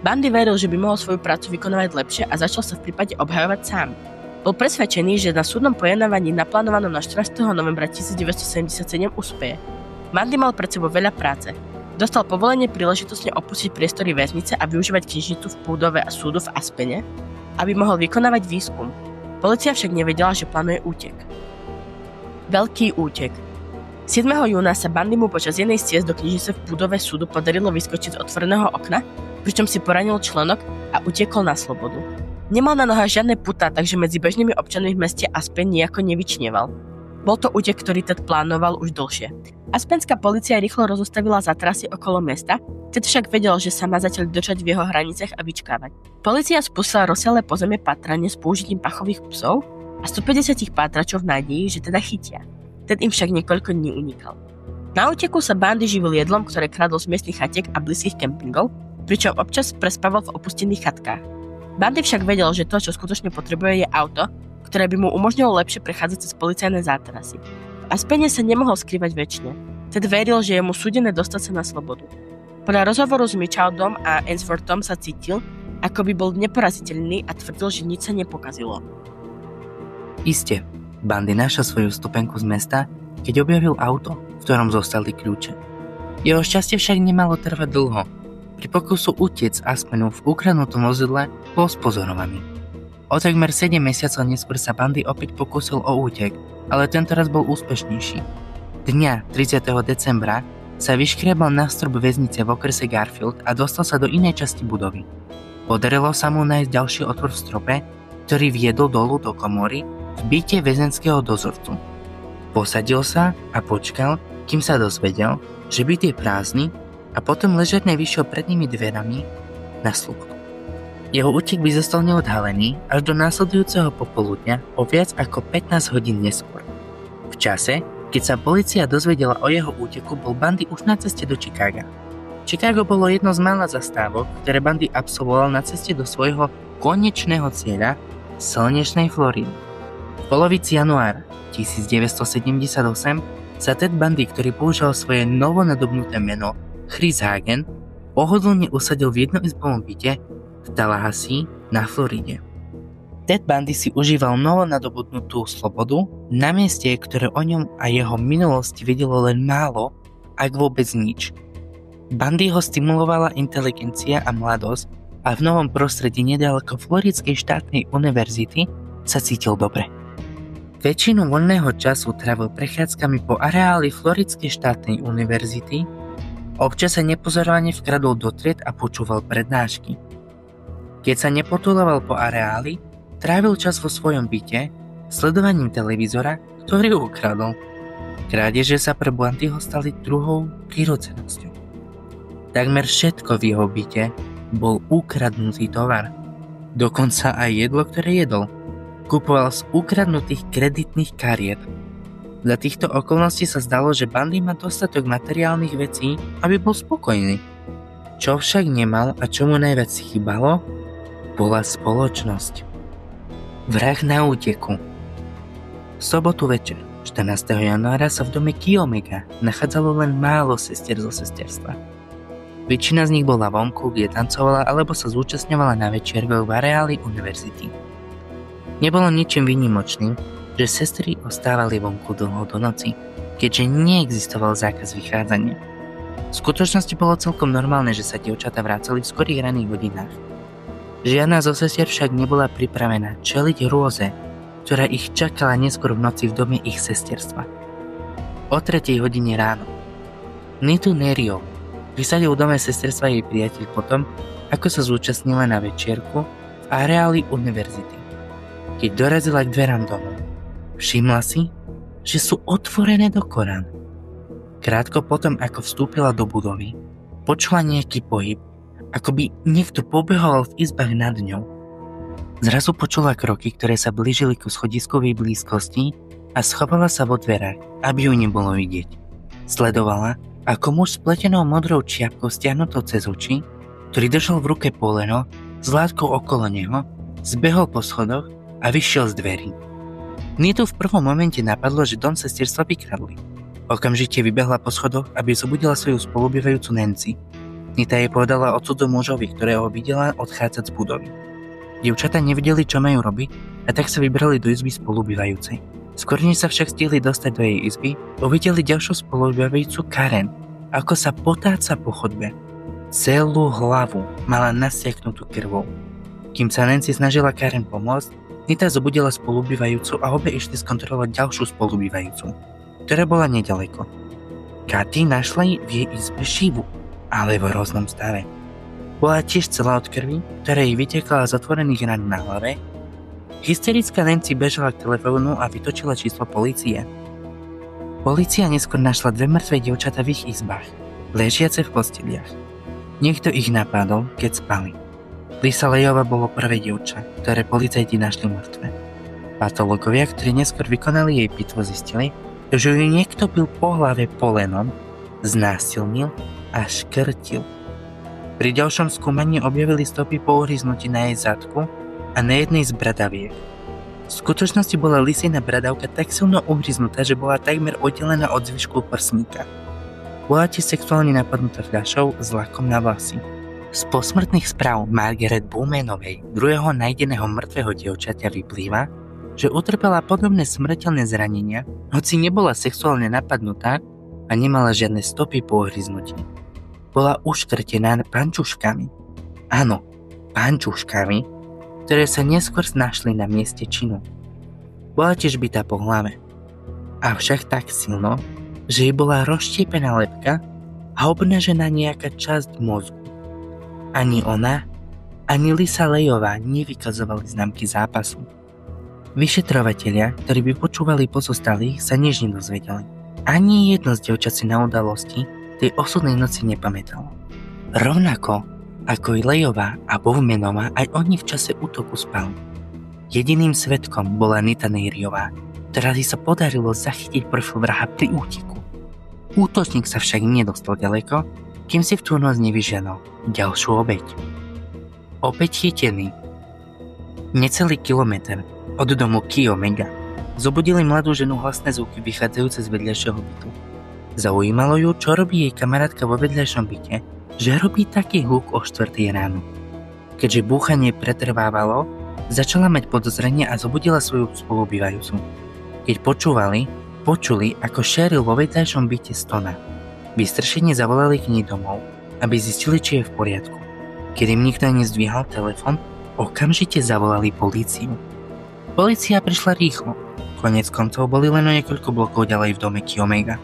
Bundy veril, že by mohol svoju prácu vykonávať lepšie a začal sa v prípade obhajovať sám. Bol presvedčený, že na súdnom pojednávaní naplánovanom na 14. novembra 1977 uspeje. Bundy mal pred sebou veľa práce. Dostal povolenie príležitostne opustiť priestory väznice a využívať knižnicu v budove a súdu v Aspene, aby mohol vykonávať výskum. Polícia však nevedela, že plánuje útek. Veľký útek. 7. júna sa Bundymu počas jednej z ciest do knižnice v budove súdu podarilo vyskočiť z otvoreného okna, pričom si poranil členok a utiekol na slobodu. Nemal na nohách žiadne putá, takže medzi bežnými občanmi v meste Aspen nejako nevyčnieval. Bol to útek, ktorý Ted plánoval už dlhšie. Aspenská polícia rýchlo rozostavila zátrasy okolo mesta, Ted však vedel, že sa má zatiaľ držať v jeho hraniciach a vyčkávať. Polícia spustila rozsiahle pozemie pátranie s použitím pachových psov a 150 pátračov v nádeji, že teda chytia. Ted im však niekoľko dní unikal. Na úteku sa Bundy živil jedlom, ktoré kradol z miestnych chatiek a blízkych kempingov, pričom občas prespával v opustených chatkách. Bundy však vedel, že to, čo skutočne potrebuje, je auto, ktoré by mu umožnilo lepšie prechádzať cez policajné zátarasy. V Aspene sa nemohol skrývať večne. Ted veril, že je mu súdené dostať sa na slobodu. Podľa rozhovoru s Michaudom a Ainsworthom sa cítil, ako by bol neporaziteľný a tvrdil, že nič sa nepokazilo. Iste, Bundy našiel svoju vstupenku z mesta, keď objavil auto, v ktorom zostali kľúče. Jeho šťastie však nemalo trvať dlho. Pri pokusu utiec z Aspenu v ukradnutom vozidle bol spozorovaný. O takmer 7 mesiacov neskôr sa Bundy opäť pokúsil o útek, ale tentoraz bol úspešnejší. Dňa 30. decembra sa vyškriebal na strop väznice v okrese Garfield a dostal sa do inej časti budovy. Podarilo sa mu nájsť ďalší otvor v strope, ktorý viedol dolu do komory v byte väzenského dozorcu. Posadil sa a počkal, kým sa dozvedel, že byt je prázdny, a potom ležerne vyšiel pred nimi dverami na slobodu. Jeho útek by zostal neodhalený až do následujúceho popoludňa o viac ako 15 hodín neskôr. V čase, keď sa polícia dozvedela o jeho úteku, bol Bundy už na ceste do Chicaga. Chicago bolo jedno z mála zastávok, ktoré Bundy absolvoval na ceste do svojho konečného cieľa, slnečnej Floridy. V polovici januára 1978 sa Ted Bundy, ktorý použil svoje novonadobnuté meno Chris Hagen, pohodlne usadil v jednoizbovom byte v Tallahassee na Floride. Ted Bundy si užíval novonadobudnutú slobodu na mieste, ktoré o ňom a jeho minulosti vedelo len málo, ak vôbec nič. Bandy ho stimulovala inteligencia a mladosť a v novom prostredí nedaleko Floridskej štátnej univerzity sa cítil dobre. Väčšinu voľného času trávil prechádzkami po areáli Floridskej štátnej univerzity, občas sa nepozorovane vkradol do tried a počúval prednášky. Keď sa nepotuloval po areáli, trávil čas vo svojom byte sledovaním televízora, ktorý ukradol. Krádeže sa pre Blantyho stali druhou prirodzenosťou. Takmer všetko v jeho byte bol ukradnutý tovar. Dokonca aj jedlo, ktoré jedol, kupoval z ukradnutých kreditných kariet. Za týchto okolností sa zdalo, že Bundy má dostatok materiálnych vecí, aby bol spokojný. Čo však nemal a čo mu najviac chýbalo, bola spoločnosť. Vrah na úteku. V sobotu večer, 14. januára, sa v dome Kiomega nachádzalo len málo sestier zo sesterstva. Väčšina z nich bola vonku, kde tancovala alebo sa zúčastňovala na večierkoch v areáli univerzity. Nebolo ničím výnimočným, že sestry ostávali vonku dlho do noci, keďže neexistoval zákaz vychádzania. V skutočnosti bolo celkom normálne, že sa dievčatá vracali v skorých raných hodinách. Žiadna zo sestier však nebola pripravená čeliť hrôze, ktorá ich čakala neskôr v noci v dome ich sesterstva. O 3 hodine ráno Nitu Nerio vysadil v dome sesterstva jej priateľ potom, ako sa zúčastnila na večierku v areáli univerzity. Keď dorazila k dverám domu, všimla si, že sú otvorené do korán. Krátko potom, ako vstúpila do budovy, počula nejaký pohyb, ako by niekto pobehoval v izbách nad ňou. Zrazu počula kroky, ktoré sa blížili ku schodiskovej blízkosti a schovala sa vo dverách, aby ju nebolo vidieť. Sledovala, ako muž s pletenou modrou čiapkou stiahnutou cez oči, ktorý držal v ruke poleno s látkou okolo neho, zbehol po schodoch a vyšiel z dverí. Nitu v prvom momente napadlo, že dom sesterstva vykradli. Okamžite vybehla po schodoch, aby zobudila svoju spolubývajúcu Nancy. Nita jej povedala o cudzom mužovi, ktorého videla odchádzať z budovy. Dievčatá nevedeli, čo majú robiť, a tak sa vybrali do izby spolubývajúcej. Skôr než sa však stihli dostať do jej izby, uvideli ďalšiu spolubývajúcu Karen, ako sa potáca po chodbe. Celú hlavu mala nasiaknutú krvou. Kým sa Nancy snažila Karen pomôcť, Nita zobudila spolubývajúcu a obe išli skontrolovať ďalšiu spolubývajúcu, ktorá bola nedaleko. Katy našla v jej izbe Shivu, ale v hroznom stave. Bola tiež celá od krvi, ktorá jej vytekala z otvorených rán na hlave. Hysterická Nancy bežala k telefónu a vytočila číslo polície. Polícia neskôr našla 2 mŕtve dievčatá v ich izbách, ležiace v posteliach. Niekto ich napadol, keď spali. Lisa Lejova bolo prvé dievča, ktoré policajti našli mŕtve. Patológovia, ktorí neskôr vykonali jej pitvo, zistili, že ju niekto bil po hlave polenom, znásilnil a škrtil. Pri ďalšom skúmaní objavili stopy po uhryznutí na jej zadku a na jednej z bradaviek. V skutočnosti bola Lisina bradavka tak silno uhryznutá, že bola takmer oddelená od zvyšku prsníka. Bola tiež sexuálne napadnutá fľašou s lakom na vlasy. Z posmrtných správ Margaret Bowmanovej, druhého nájdeného mŕtvého dievčaťa, vyplýva, že utrpela podobné smrteľné zranenia, hoci nebola sexuálne napadnutá a nemala žiadne stopy po uhryznutí. Bola uškrtená pančuškami. Áno, pančuškami, ktoré sa neskôr našli na mieste činu. Bola tiež bitá po hlave. Avšak tak silno, že jej bola rozštiepená lebka a obnažená nejaká časť mozgu. Ani ona, ani Lisa Lejová nevykazovali známky zápasu. Vyšetrovatelia, ktorí by počúvali pozostalých, sa nič nedozvedeli. Ani jedno z dievčat si na udalosti tej osudnej noci nepamätalo. Rovnako ako i Lejová a Bowmanová, aj oni v čase útoku spali. Jediným svedkom bola Nita Neriová, ktorá si sa podarilo zachytiť profil vraha pri úteku. Útočník sa však nedostal ďaleko, kým si v tú noc nevyženal ďalšiu obeť. Opäť chytený. Necelý kilometr od domu Kiomega zobudili mladú ženu hlasné zvuky vychádzajúce z vedľajšieho bytu. Zaujímalo ju, čo robí jej kamarátka vo vedľajšom byte, že robí taký hluk o 4 ráno. Keďže búchanie pretrvávalo, začala mať podozrenie a zobudila svoju spolubývajúcu. Keď počuli, ako Cheryl vo vedľajšom byte stona. Vystrašene zavolali k nej domov aby zistili, či je v poriadku. Keď im nikto nezdvíhal telefón, okamžite zavolali políciu. Polícia prišla rýchlo. Koniec koncov boli len o niekoľko blokov ďalej v dome Omega,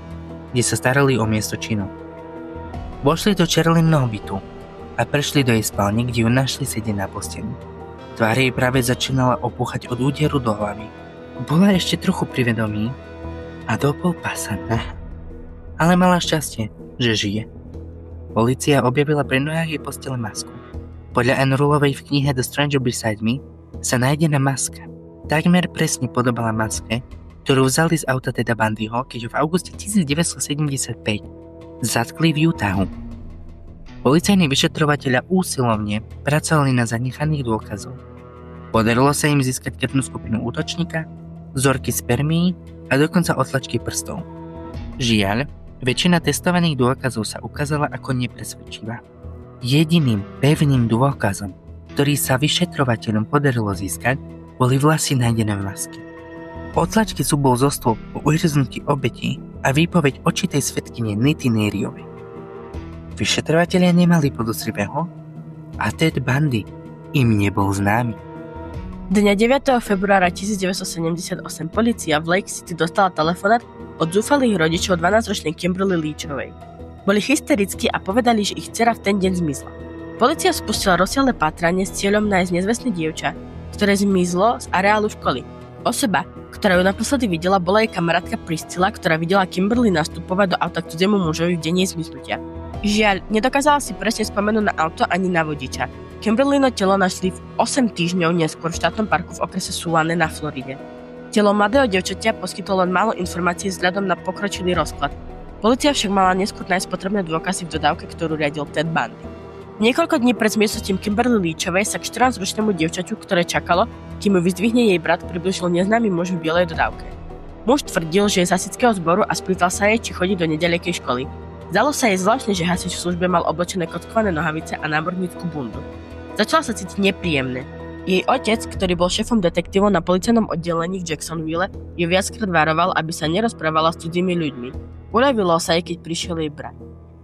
kde sa starali o miesto činu. Vošli do Charlieho bytu a prešli do jej spálne, kde ju našli sedieť na posteli. Tvár jej práve začínala opúchať od úderu do hlavy. Bola ešte trochu pri vedomí a do pol pása nahá. Ale mala šťastie, že žije. Polícia objavila pri nohách jej postele masku. Podľa Anne Rulovej v knihe The Stranger Beside Me sa nájdená maska takmer presne podobala maske, ktorú vzali z auta Teda Bundyho, keď ho v auguste 1975 zatkli v Utahu. Policajní vyšetrovatelia úsilovne pracovali na zanechaných dôkazov. Podarilo sa im získať krvnú skupinu útočníka, vzorky spermií a dokonca otlačky prstov. Žiaľ, väčšina testovaných dôkazov sa ukázala ako nepresvedčivá. Jediným pevným dôkazom, ktorý sa vyšetrovateľom podarilo získať, boli vlasy nájdené v maske. Otlačky zubov zo stôl po uhryznutí obeti a výpoveď očitej svedkyne Nity Nearyovej. Vyšetrovatelia nemali podozrivého a Ted Bundy im nebol známy. Dňa 9. februára 1978 polícia v Lake City dostala telefonát od zúfalých rodičov 12-ročnej Kimberly Leachovej. Boli hysterickí a povedali, že ich dcera v ten deň zmizla. Polícia spustila rozsiahle pátranie s cieľom nájsť nezvestné dievča, ktoré zmizlo z areálu školy. Osoba, ktorá ju naposledy videla, bola jej kamarátka Priscilla, ktorá videla Kimberly nastupovať do auta k cudziemu mužovi v deň jej zmiznutia. Žiaľ, nedokázala si presne spomenúť na auto ani na vodiča. Kimberlyno telo našli 8 týždňov neskôr v štátnom parku v okrese Suwane na Floride. Telo mladého dievčatia poskytlo len málo informácií vzhľadom na pokročilý rozklad. Polícia však mala neskôr nájsť potrebné dôkazy v dodávke, ktorú riadil Ted Bundy. Niekoľko dní pred zmiznutím Kimberly Leachovej sa k 14-ročnému dievčaťu, ktoré čakalo, kým ju vyzdvihne jej brat, priblížil neznámy muž v bielej dodávke. Muž tvrdil, že je z hasičského zboru a spýtal sa jej, či chodí do nedalekej školy. Zdalo sa jej zvláštne, že hasič v službe mal oblečené kockované nohavice a námornícku bundu. Začala sa cítiť nepríjemne. Jej otec, ktorý bol šéfom detektívov na policajnom oddelení v Jacksonville, ju viackrát varoval, aby sa nerozprávala s cudzými ľuďmi. Uľavilo sa jej, keď prišiel jej brat.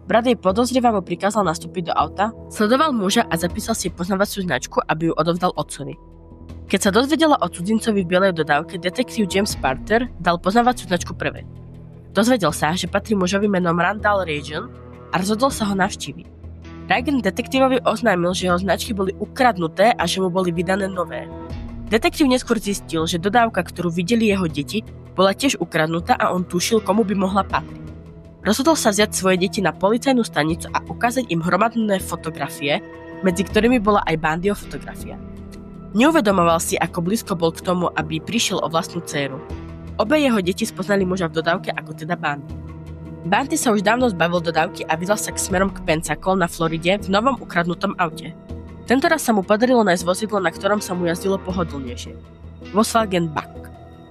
Brat jej podozrivavo prikázal nastúpiť do auta, sledoval muža a zapísal si poznávaciu značku, aby ju odovzdal otcovi. Keď sa dozvedela o cudzincovi v bielej dodávke, detektív James Parter dal poznávaciu značku prvej. Dozvedel sa, že patrí mužovi menom Randall Reagan a rozhodol sa ho navštíviť. Reagan detektívovi oznámil, že jeho značky boli ukradnuté a že mu boli vydané nové. Detektív neskôr zistil, že dodávka, ktorú videli jeho deti, bola tiež ukradnutá a on tušil, komu by mohla patriť. Rozhodol sa vziať svoje deti na policajnú stanicu a ukázať im hromadné fotografie, medzi ktorými bola aj Bundyho fotografia. Neuvedomoval si, ako blízko bol k tomu, aby prišiel o vlastnú dcéru. Obe jeho deti spoznali muža v dodávke ako teda Bundy. Bundy sa už dávno zbavil dodávky a vydal sa k smerom k Pensacola na Floride v novom ukradnutom aute. Tentoraz sa mu podarilo nájsť vozidlo, na ktorom sa mu jazdilo pohodlnejšie. Volkswagen Buck.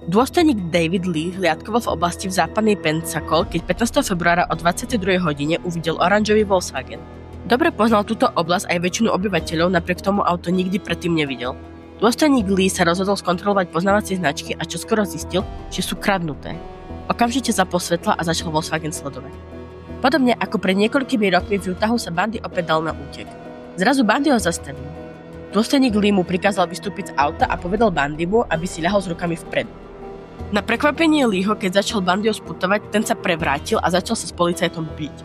Dôstojník David Lee hliadkoval v oblasti v západnej Pensacola, keď 15. februára o 22. hodine uvidel oranžový Volkswagen. Dobre poznal túto oblasť aj väčšinu obyvateľov, napriek tomu auto nikdy predtým nevidel. Dôstojník Lee sa rozhodol skontrolovať poznávacie značky a čoskoro zistil, že sú kradnuté. Okamžite zapol svetla a začal Volkswagen sledovať. Podobne ako pred niekoľkými rokmi v Utahu sa Bundy opäť dal na útek. Zrazu Bundy ho zastavil. Dôstojník Lee mu prikázal vystúpiť z auta a povedal Bundymu, aby si ľahol s rukami vpredu. Na prekvapenie Leeho, keď začal Bundyho sputovať, ten sa prevrátil a začal sa s policajtom biť.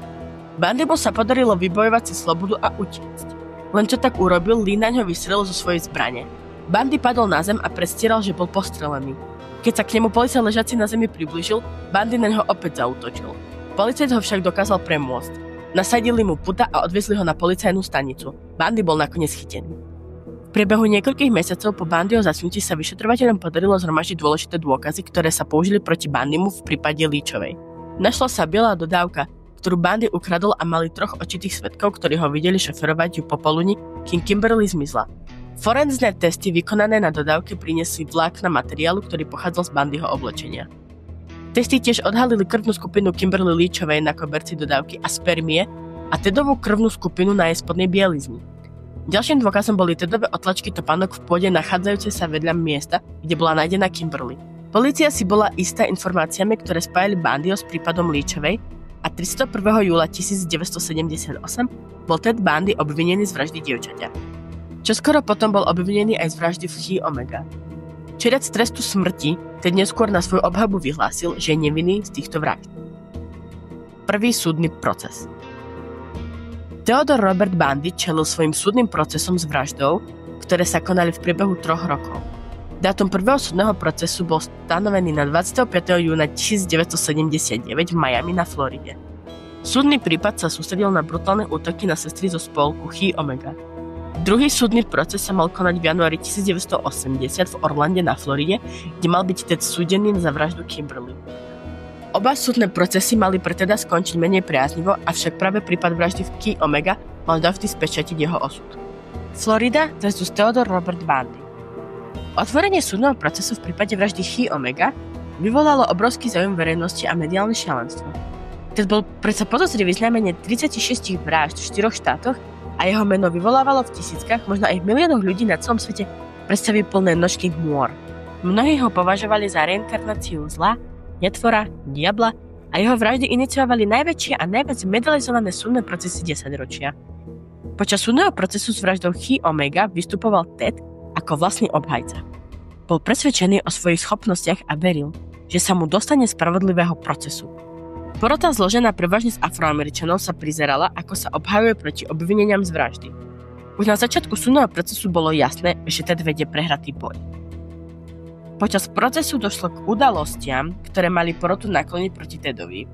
Bundymu sa podarilo vybojovať si slobodu a utiecť. Len čo tak urobil, Lee na ňo vystrelil zo svojej zbrane. Bundy padol na zem a predstieral, že bol postrelený. Keď sa k nemu policajt ležiaci na zemi priblížil, Bundy na ňo opäť zaútočil. Policajt ho však dokázal premôcť. Nasadili mu puta a odviezli ho na policajnú stanicu. Bundy bol nakoniec chytený. V priebehu niekoľkých mesiacov po Bundyho zasnutí sa vyšetrovateľom podarilo zhromaždiť dôležité dôkazy, ktoré sa použili proti Bundymu v prípade Leachovej. Našla sa biela dodávka, ktorú Bundy ukradol a mali 3 očitých svedkov, ktorí ho videli šoferovať ju popoludní, kým Kimberly zmizla. Forenzné testy vykonané na dodávke priniesli vlákna materiálu, ktorý pochádzal z Bundyho oblečenia. Testy tiež odhalili krvnú skupinu Kimberly Leachovej na koberci dodávky a spermie a Tedovú krvnú skupinu na jej spodnej bielizni. Ďalším dôkazom boli Tedové otlačky topánok v pôde nachádzajúce sa vedľa miesta, kde bola nájdená Kimberly. Polícia si bola istá informáciami, ktoré spájali Bundyho s prípadom Leachovej a 31. júla 1978 bol Ted Bundy obvinený z vraždy dievčaťa. Čoskoro potom bol obvinený aj z vraždy v Chi Omega. Čeliac trestu smrti, Ted neskôr na svoju obhajobu vyhlásil, že je nevinný z týchto vražd. Prvý súdny proces. Theodore Robert Bundy čelil svojim súdnym procesom s vraždou, ktoré sa konali v priebehu 3 rokov. Dátum prvého súdneho procesu bol stanovený na 25. júna 1979 v Miami na Floride. Súdny prípad sa sústredil na brutálne útoky na sestry zo spolku Chi Omega. Druhý súdny proces sa mal konať v januári 1980 v Orlande na Floride, kde mal byť Ted súdený za vraždu Kimberly. Oba súdne procesy mali pre Teda skončiť menej priaznivo, avšak práve prípad vraždy v Chi Omega mal dovtedy spečatiť jeho osud. Florida versus Theodore Robert Bundy. Otvorenie súdneho procesu v prípade vraždy Chi Omega vyvolalo obrovský záujem verejnosti a mediálne šialenstvo. Ted bol predsa podozrivý z najmenej 36 vražd v 4 štátoch a jeho meno vyvolávalo v tisíckach, možno aj v miliónoch ľudí na celom svete predstavy plné nočných môr. Mnohí ho považovali za reinkarnáciu zla, netvora, diabla a jeho vraždy iniciovali najväčšie a najviac medializované súdne procesy 10 ročia. Počas súdneho procesu s vraždou Chi Omega vystupoval Ted ako vlastný obhajca. Bol presvedčený o svojich schopnostiach a veril, že sa mu dostane spravodlivého procesu. Porota zložená prevažne z Afroameričanov sa prizerala, ako sa obhajuje proti obvineniam z vraždy. Už na začiatku súdneho procesu bolo jasné, že Ted vedie prehratý boj. Počas procesu došlo k udalostiam, ktoré mali porotu nakloniť proti Tedovi.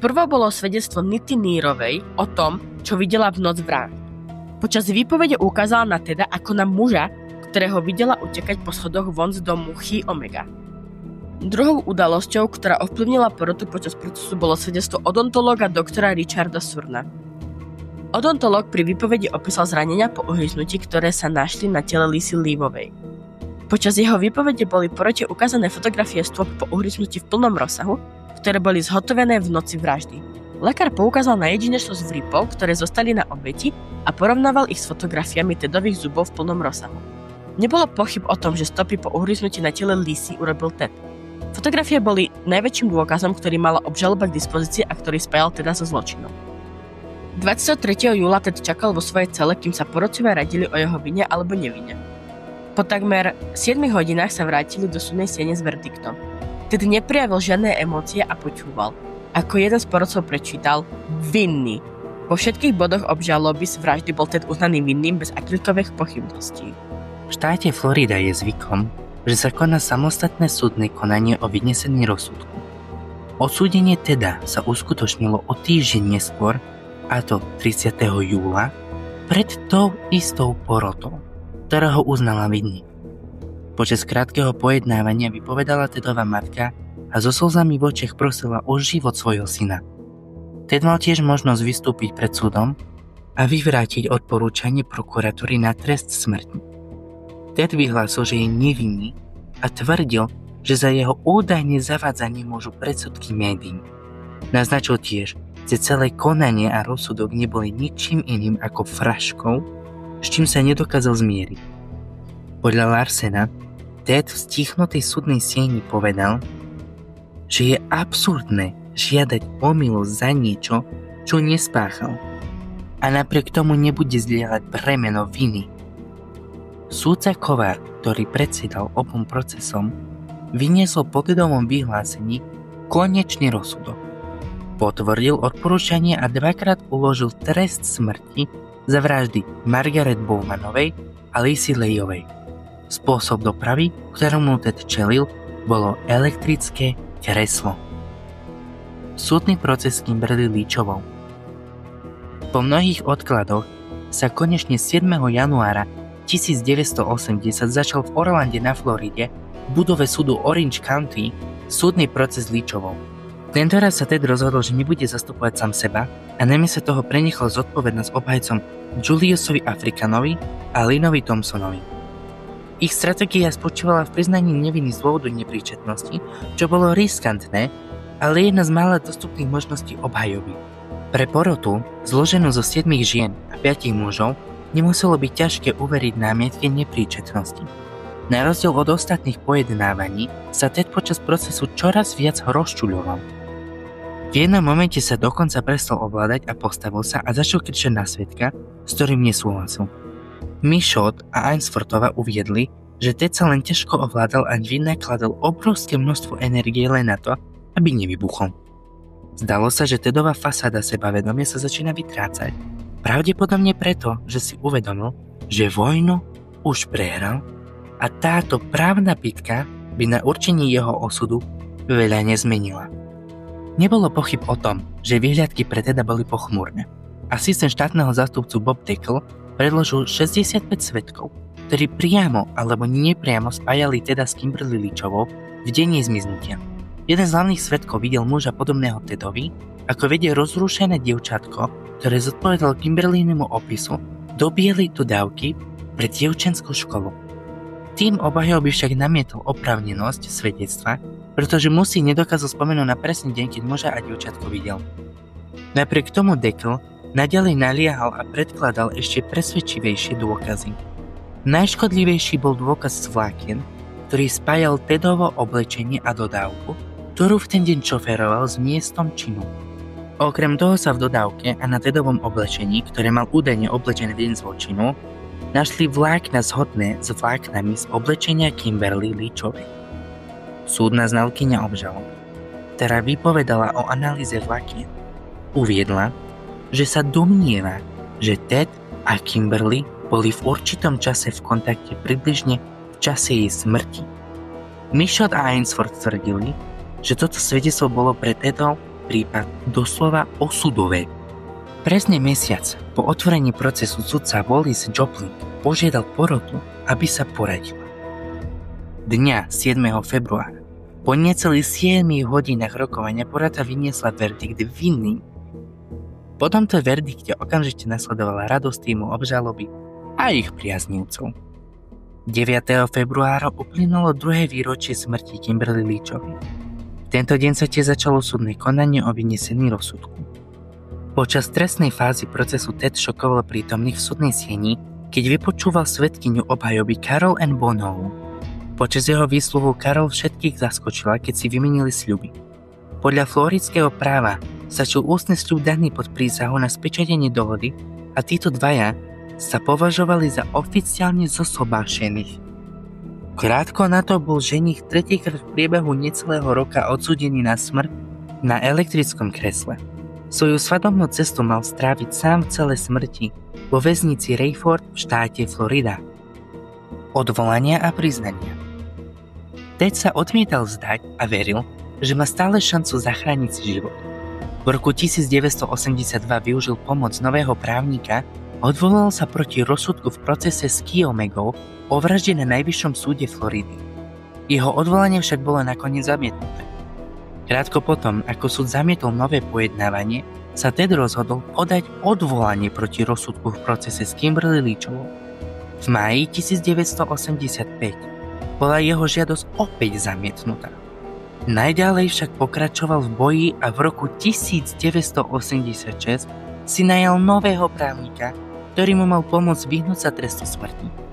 Prvo bolo svedectvo Nitty Nearovej o tom, čo videla v noc vražd. Počas výpovede ukázala na Teda ako na muža, ktorého videla utekať po schodoch von z domu Chi Omega. Druhou udalosťou, ktorá ovplyvnila porotu počas procesu, bolo svedectvo odontológa doktora Richarda Surna. Odontológ pri výpovedi opísal zranenia po uhryznutí, ktoré sa našli na tele Lisy Leavovej. Počas jeho výpovede boli porote ukázané fotografie stôp po uhryznutí v plnom rozsahu, ktoré boli zhotovené v noci vraždy. Lekár poukázal na jedinečnosť vrypov, ktoré zostali na obeti a porovnával ich s fotografiami Tedových zubov v plnom rozsahu. Nebolo pochyb o tom, že stopy po uhryznutí na tele Lisy urobil Ted. Fotografie boli najväčším dôkazom, ktorý mala obžaloba k dispozícii a ktorý spájal Teda so zločinom. 23. júla Ted čakal vo svojej cele, kým sa porotcovia radili o jeho vine alebo nevine. Po takmer 7 hodinách sa vrátili do súdnej siene s verdiktom. Ted neprijavil žiadne emócie a počúval. Ako jeden z porotcov prečítal vinný. Vo všetkých bodoch obžaloby z vraždy bol Ted uznaný vinným bez akýchkoľvek pochybností. V štáte Florida je zvykom, že sa koná samostatné súdne konanie o vynesení rozsudku. Odsúdenie Teda sa uskutočnilo o týždeň neskôr, a to 30. júla, pred tou istou porotou, ktorá ho uznala vinný. Počas krátkeho pojednávania vypovedala Tedova matka a so slzami v očiach prosila o život svojho syna. Ted mal tiež možnosť vystúpiť pred súdom a vyvrátiť odporúčanie prokuratúry na trest smrti. Ted vyhlásil, že je nevinný a tvrdil, že za jeho údajné zavádzanie môžu predsudky médií. Naznačil tiež, že celé konanie a rozsudok neboli ničím iným ako fraškou, s čím sa nedokázal zmieriť. Podľa Larsena, Ted v stichnutej súdnej sieni povedal, že je absurdné žiadať o milosť za niečo, čo nespáchal, a napriek tomu nebude zdieľať bremeno viny. Súdca Kovár, ktorý predsedal obom procesom, vyniesol po Tedovom vyhlásení konečný rozsudok. Potvrdil odporúčanie a 2-krát uložil trest smrti za vraždy Margaret Bowmanovej a Lisy Leavovej. Spôsob dopravy, ktorému Ted čelil, bolo elektrické kreslo. Súdny proces s Kimberly Leachovou. Po mnohých odkladoch sa konečne 7. januára 1980 začal v Orlande na Floride v budove súdu Orange County súdny proces s Leachovou. Tentoraz sa Ted rozhodol, že nebude zastupovať sám seba a namiesto toho prenechal zodpovednosť obhajcom Juliusovi Africanovi a Lynnovi Thompsonovi. Ich stratégia spočívala v priznaní neviny z dôvodu nepríčetnosti, čo bolo riskantné, ale jedna z mála dostupných možností obhajoby. Pre porotu, zloženú zo 7 žien a 5 mužov, nemuselo byť ťažké uveriť námietke nepríčetnosti. Na rozdiel od ostatných pojednávaní sa Ted počas procesu čoraz viac rozčuľoval. V jednom momente sa dokonca prestal ovládať a postavil sa a začal kričať na svedka, s ktorým nesúhlasil. Michaud a Ainsworthova uviedli, že Ted sa len ťažko ovládal a vynakladal obrovské množstvo energie len na to, aby nevybuchol. Zdalo sa, že Tedova fasáda sebavedomia sa začína vytrácať, pravdepodobne preto, že si uvedomil, že vojnu už prehral a táto právna bitka by na určenie jeho osudu veľa nezmenila. Nebolo pochyb o tom, že výhľadky pre Teda boli pochmúrne. Asistent štátneho zástupcu Bob Dickel predložil 65 svedkov, ktorí priamo alebo nepriamo spájali Teda s Kimberly Leachovou v deň jej zmiznutia. Jeden z hlavných svedkov videl muža podobného Tedovi, ako vedie rozrušené dievčatko, ktoré zodpovedalo Kimberlynému opisu, do bielej dodávky pre dievčenskú školu. Tým obhajoby však namietol oprávnenosť svedectva, pretože musí nedokázal spomenúť na presný deň, keď muža a dievčatko videl. Napriek tomu Dickel naďalej naliehal a predkladal ešte presvedčivejšie dôkazy. Najškodlivejší bol dôkaz z vlákien, ktorý spájal Tedovo oblečenie a dodávku, ktorú v ten deň šoféroval s miestom činu. Okrem toho sa v dodávke a na Tedovom oblečení, ktoré mal údajne oblečené v deň zločinu, našli vlákna zhodné s vláknami z oblečenia Kimberly Leachovej. Súdna znalkyňa obžaloby, ktorá vypovedala o analýze vlákien, uviedla, že sa domnieva, že Ted a Kimberly boli v určitom čase v kontakte približne v čase jej smrti. Michaud a Ainsworth tvrdili, že toto svedectvo bolo pre Tedov prípad doslova osudové. Presne mesiac po otvorení procesu sudca Wallace Joplin požiadal porotu, aby sa poradila. Dňa 7. februára, po necelých 7 hodinách rokovania porota vyniesla verdikt vinný. Po tomto verdikte okamžite nasledovala radosť týmu obžaloby a ich priaznivcov. 9. februára uplynulo druhé výročie smrti Kimberly Leachovej. Tento deň sa tiež začalo súdne konanie o vynesení rozsudku. Počas trestnej fázy procesu Ted šokoval prítomných v súdnej sieni, keď vypočúval svedkyňu obhajoby Carol Ann Bonovu. Počas jeho výsluhu Carol všetkých zaskočila, keď si vymenili sľuby. Podľa floridského práva stačil ústny sľub daný pod prísahu na spečatenie dohody a títo dvaja sa považovali za oficiálne zosobášených. Krátko na to bol ženích tretíkrát v priebehu necelého roka odsúdený na smrť na elektrickom kresle. Svoju svadobnú cestu mal stráviť sám v celej smrti vo väznici Rayford v štáte Florida. Odvolania a priznania. Ted sa odmietal vzdať a veril, že má stále šancu zachrániť si život. V roku 1982 využil pomoc nového právnika a odvolal sa proti rozsudku v procese s Keomegou o vražde na najvyššom súde Floridy. Jeho odvolanie však bolo nakoniec zamietnuté. Krátko potom, ako súd zamietol nové pojednávanie, sa Ted rozhodol podať odvolanie proti rozsudku v procese s Kimberly Leachovou. V máji 1985 bola jeho žiadosť opäť zamietnutá. Najďalej však pokračoval v boji a v roku 1986 si najal nového právnika, ktorý mu mal pomôcť vyhnúť sa trestu smrti.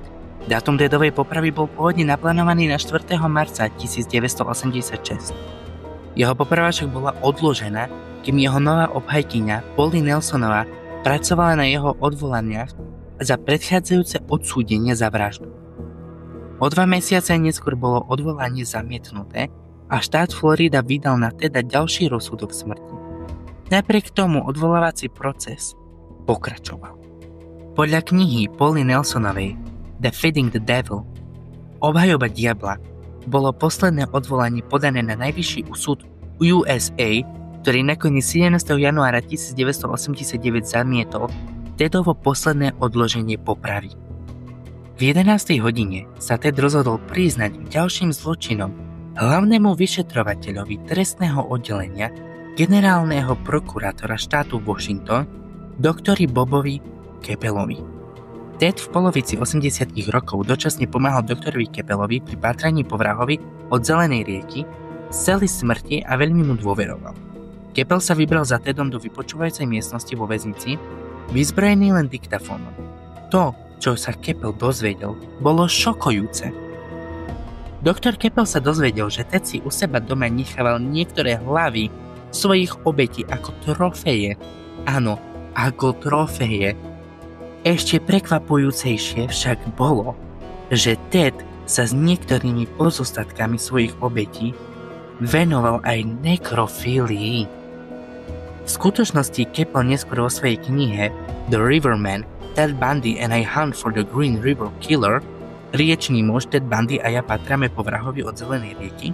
Dátum Tedovej popravy bol pôvodne naplánovaný na 4. marca 1986. Jeho poprava však bola odložená, kým jeho nová obhajkyňa Polly Nelsonová pracovala na jeho odvolaniach za predchádzajúce odsúdenie za vraždu. O 2 mesiace neskôr bolo odvolanie zamietnuté a štát Florida vydal na Teda ďalší rozsudok smrti. Napriek tomu odvolávací proces pokračoval. Podľa knihy Polly Nelsonovej Defeating the Devil, obhajoba diabla, bolo posledné odvolanie podané na najvyšší súd USA, ktorý nakoniec 17. januára 1989 zamietol Tedovo posledné odloženie popravy. V 11. hodine sa Ted rozhodol priznať ďalším zločinom hlavnému vyšetrovateľovi trestného oddelenia generálneho prokurátora štátu Washington, doktorovi Bobovi Kepelovi. Ted v polovici 80. rokov dočasne pomáhal doktorovi Kepelovi pri pátraní po vrahovi od Zelenej rieky, z celej smrti a veľmi mu dôveroval. Kepel sa vybral za Tedom do vypočúvajúcej miestnosti vo väznici, vyzbrojený len diktafónom. To, čo sa Kepel dozvedel, bolo šokujúce. Doktor Kepel sa dozvedel, že Ted si u seba doma nechával niektoré hlavy svojich obetí ako trofeje. Áno, ako trofeje. Ešte prekvapujúcejšie však bolo, že Ted sa s niektorými pozostatkami svojich obetí venoval aj nekrofílii. V skutočnosti Capel neskôr vo svojej knihe The Riverman, Ted Bundy and I Hunt for the Green River Killer, riečný muž Ted Bundy a ja patráme po vrahovi od zelenej rieky,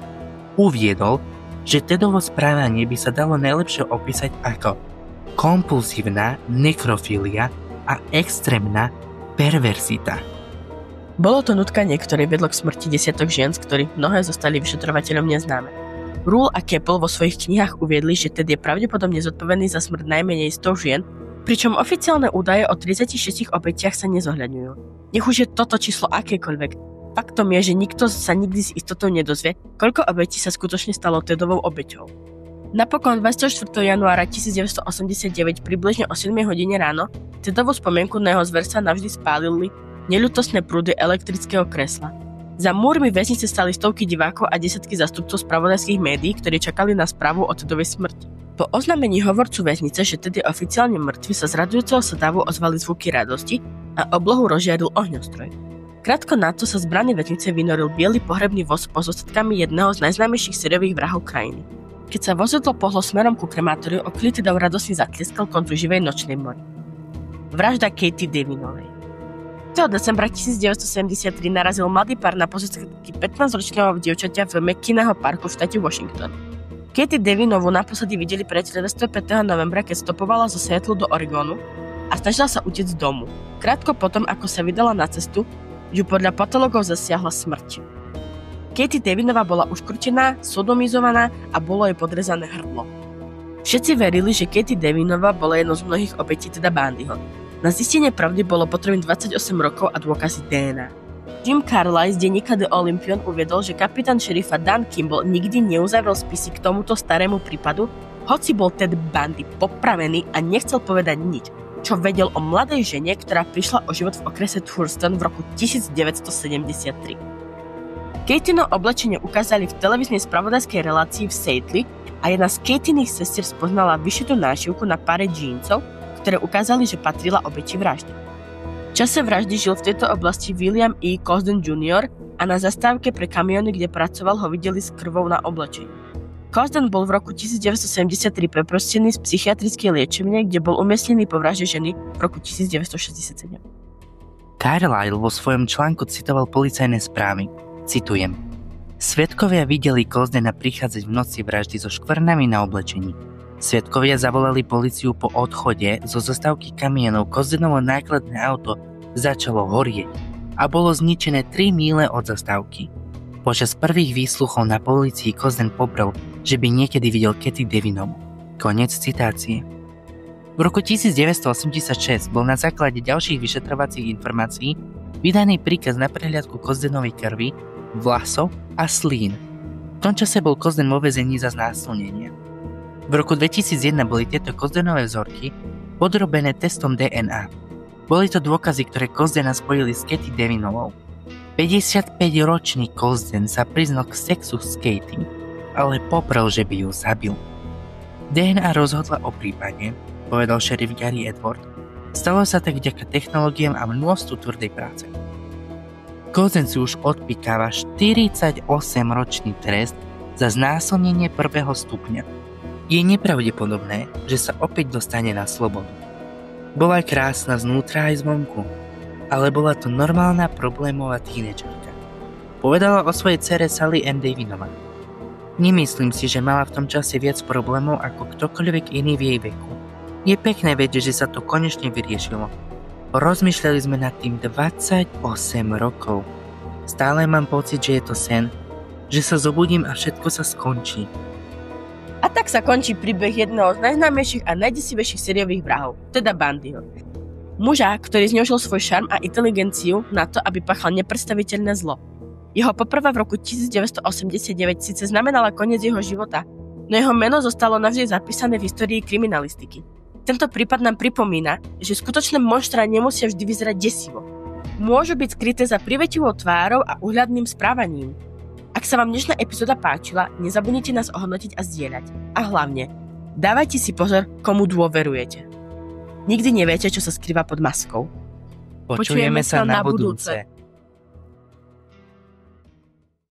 uviedol, že Tedovo správanie by sa dalo najlepšie opísať ako kompulzívna nekrofília a extrémna perverzita. Bolo to nutkanie, ktoré vedlo k smrti desiatok žien, z ktorých mnohé zostali vyšetrovateľom neznáme. Rule a Capel vo svojich knihách uviedli, že Ted je pravdepodobne zodpovedný za smrť najmenej 100 žien, pričom oficiálne údaje o 36 obetiach sa nezohľadňujú. Nech už je toto číslo akékoľvek, faktom je, že nikto sa nikdy s istotou nedozvie, koľko obetí sa skutočne stalo Tedovou obeťou. Napokon 24. januára 1989 približne o 7 hodine ráno Tedovú spomienku na jeho zverstva navždy spálili neľútostné prúdy elektrického kresla. Za múrmi väznice stali stovky divákov a desiatky zástupcov spravodajských médií, ktorí čakali na správu o Tedovej smrti. Po oznámení hovorcu väznice, že Ted je oficiálne mŕtvy, sa z radujúceho sa davu ozvali zvuky radosti a oblohu rozžiaril ohňostroj. Krátko na to sa z brány väznice vynoril biely pohrebný voz s pozostatkami jedného z najznámejších sériových vrahov krajiny. Keď sa vozidlo pohlo smerom ku kremátoriu, okolitý dav radosne zatlieskal koncu živej nočnej mori. Vražda Katie Devinovej. 1. decembra 1973 narazil mladý pár na pozostatky 15-ročného dievčaťa v McKinleyho parku v štáte Washington. Katie Devinovu naposledy videli priatelia 25. novembra, keď stopovala zo Seattlu do Oregonu a snažila sa utiecť z domu. Krátko potom, ako sa vydala na cestu, ju podľa patológov zasiahla smrť. Katie Devinová bola uškrtená, sodomizovaná a bolo jej podrezané hrdlo. Všetci verili, že Katie Devinová bola jednou z mnohých obetí Teda Bundyho. Na zistenie pravdy bolo potrebné 28 rokov a dôkazy DNA. Jim Carlisle z denníka The Olympian uviedol, že kapitán šerifa Dan Kimball nikdy neuzavrel spisy k tomuto starému prípadu, hoci bol Ted Bundy popravený a nechcel povedať nič, čo vedel o mladej žene, ktorá prišla o život v okrese Thurston v roku 1973. Katino oblečenie ukázali v televíznej spravodajskej relácii v Seattle a jedna z Katiných sestier spoznala vyšitú nášivku na páre džínsov, ktoré ukázali, že patrila obeti vraždy. V čase vraždy žil v tejto oblasti William E. Cosden Jr. a na zastávke pre kamióny, kde pracoval, ho videli s krvou na oblečení. Cosden bol v roku 1973 prepustený z psychiatrickej liečebne, kde bol umiestnený po vražde ženy v roku 1967. Carlisle vo svojom článku citoval policajné správy. Citujem. Svedkovia videli Cosdena prichádzať v noci vraždy so škvrnami na oblečení. Svedkovia zavolali políciu po odchode zo zastávky kamienov. Cosdenovo nákladné auto začalo horieť a bolo zničené 3 míle od zastávky. Počas prvých výsluchov na polícii Cosden poprel, že by niekedy videl Katie Devinovu. Koniec citácie. V roku 1986 bol na základe ďalších vyšetrovacích informácií vydaný príkaz na prehliadku Cosdenovej krvi, vlasov a slín. V tom čase bol Cosden vo väzení za znásilnenie. V roku 2001 boli tieto Cosdenové vzorky podrobené testom DNA. Boli to dôkazy, ktoré Cosdena spojili s Katie Devinovou. 55-ročný Cosden sa priznal k sexu s Katie, ale poprel, že by ju zabil. DNA rozhodla o prípade, povedal šerif Gary Edward. Stalo sa tak vďaka technológiám a množstvu tvrdej práce. Cosden si už odpikáva 48-ročný trest za znásilnenie 1. stupňa. Je nepravdepodobné, že sa opäť dostane na slobodu. Bola krásna znútra aj zvonku, ale bola to normálna problémová tínedžerka. Povedala o svojej dcere Sally Ann Devinová. Nemyslím si, že mala v tom čase viac problémov ako ktokoľvek iný v jej veku. Je pekné vedieť, že sa to konečne vyriešilo. Rozmýšľali sme nad tým 28 rokov. Stále mám pocit, že je to sen, že sa zobudím a všetko sa skončí. A tak sa končí príbeh jedného z najznámejších a najdesivejších sériových vrahov, Teda Bundyho. Muža, ktorý zneužil svoj šarm a inteligenciu na to, aby páchal nepredstaviteľné zlo. Jeho poprava v roku 1989 síce znamenala koniec jeho života, no jeho meno zostalo navždy zapísané v histórii kriminalistiky. Tento prípad nám pripomína, že skutočné monštra nemusia vždy vyzerať desivo. Môžu byť skryté za privetivou tvárou a uhľadným správaním. Ak sa vám dnešná epizóda páčila, nezabudnite nás ohodnotiť a zdieľať. A hlavne, Dávajte si pozor, komu dôverujete. Nikdy neviete, čo sa skrýva pod maskou. Počujeme sa na budúce.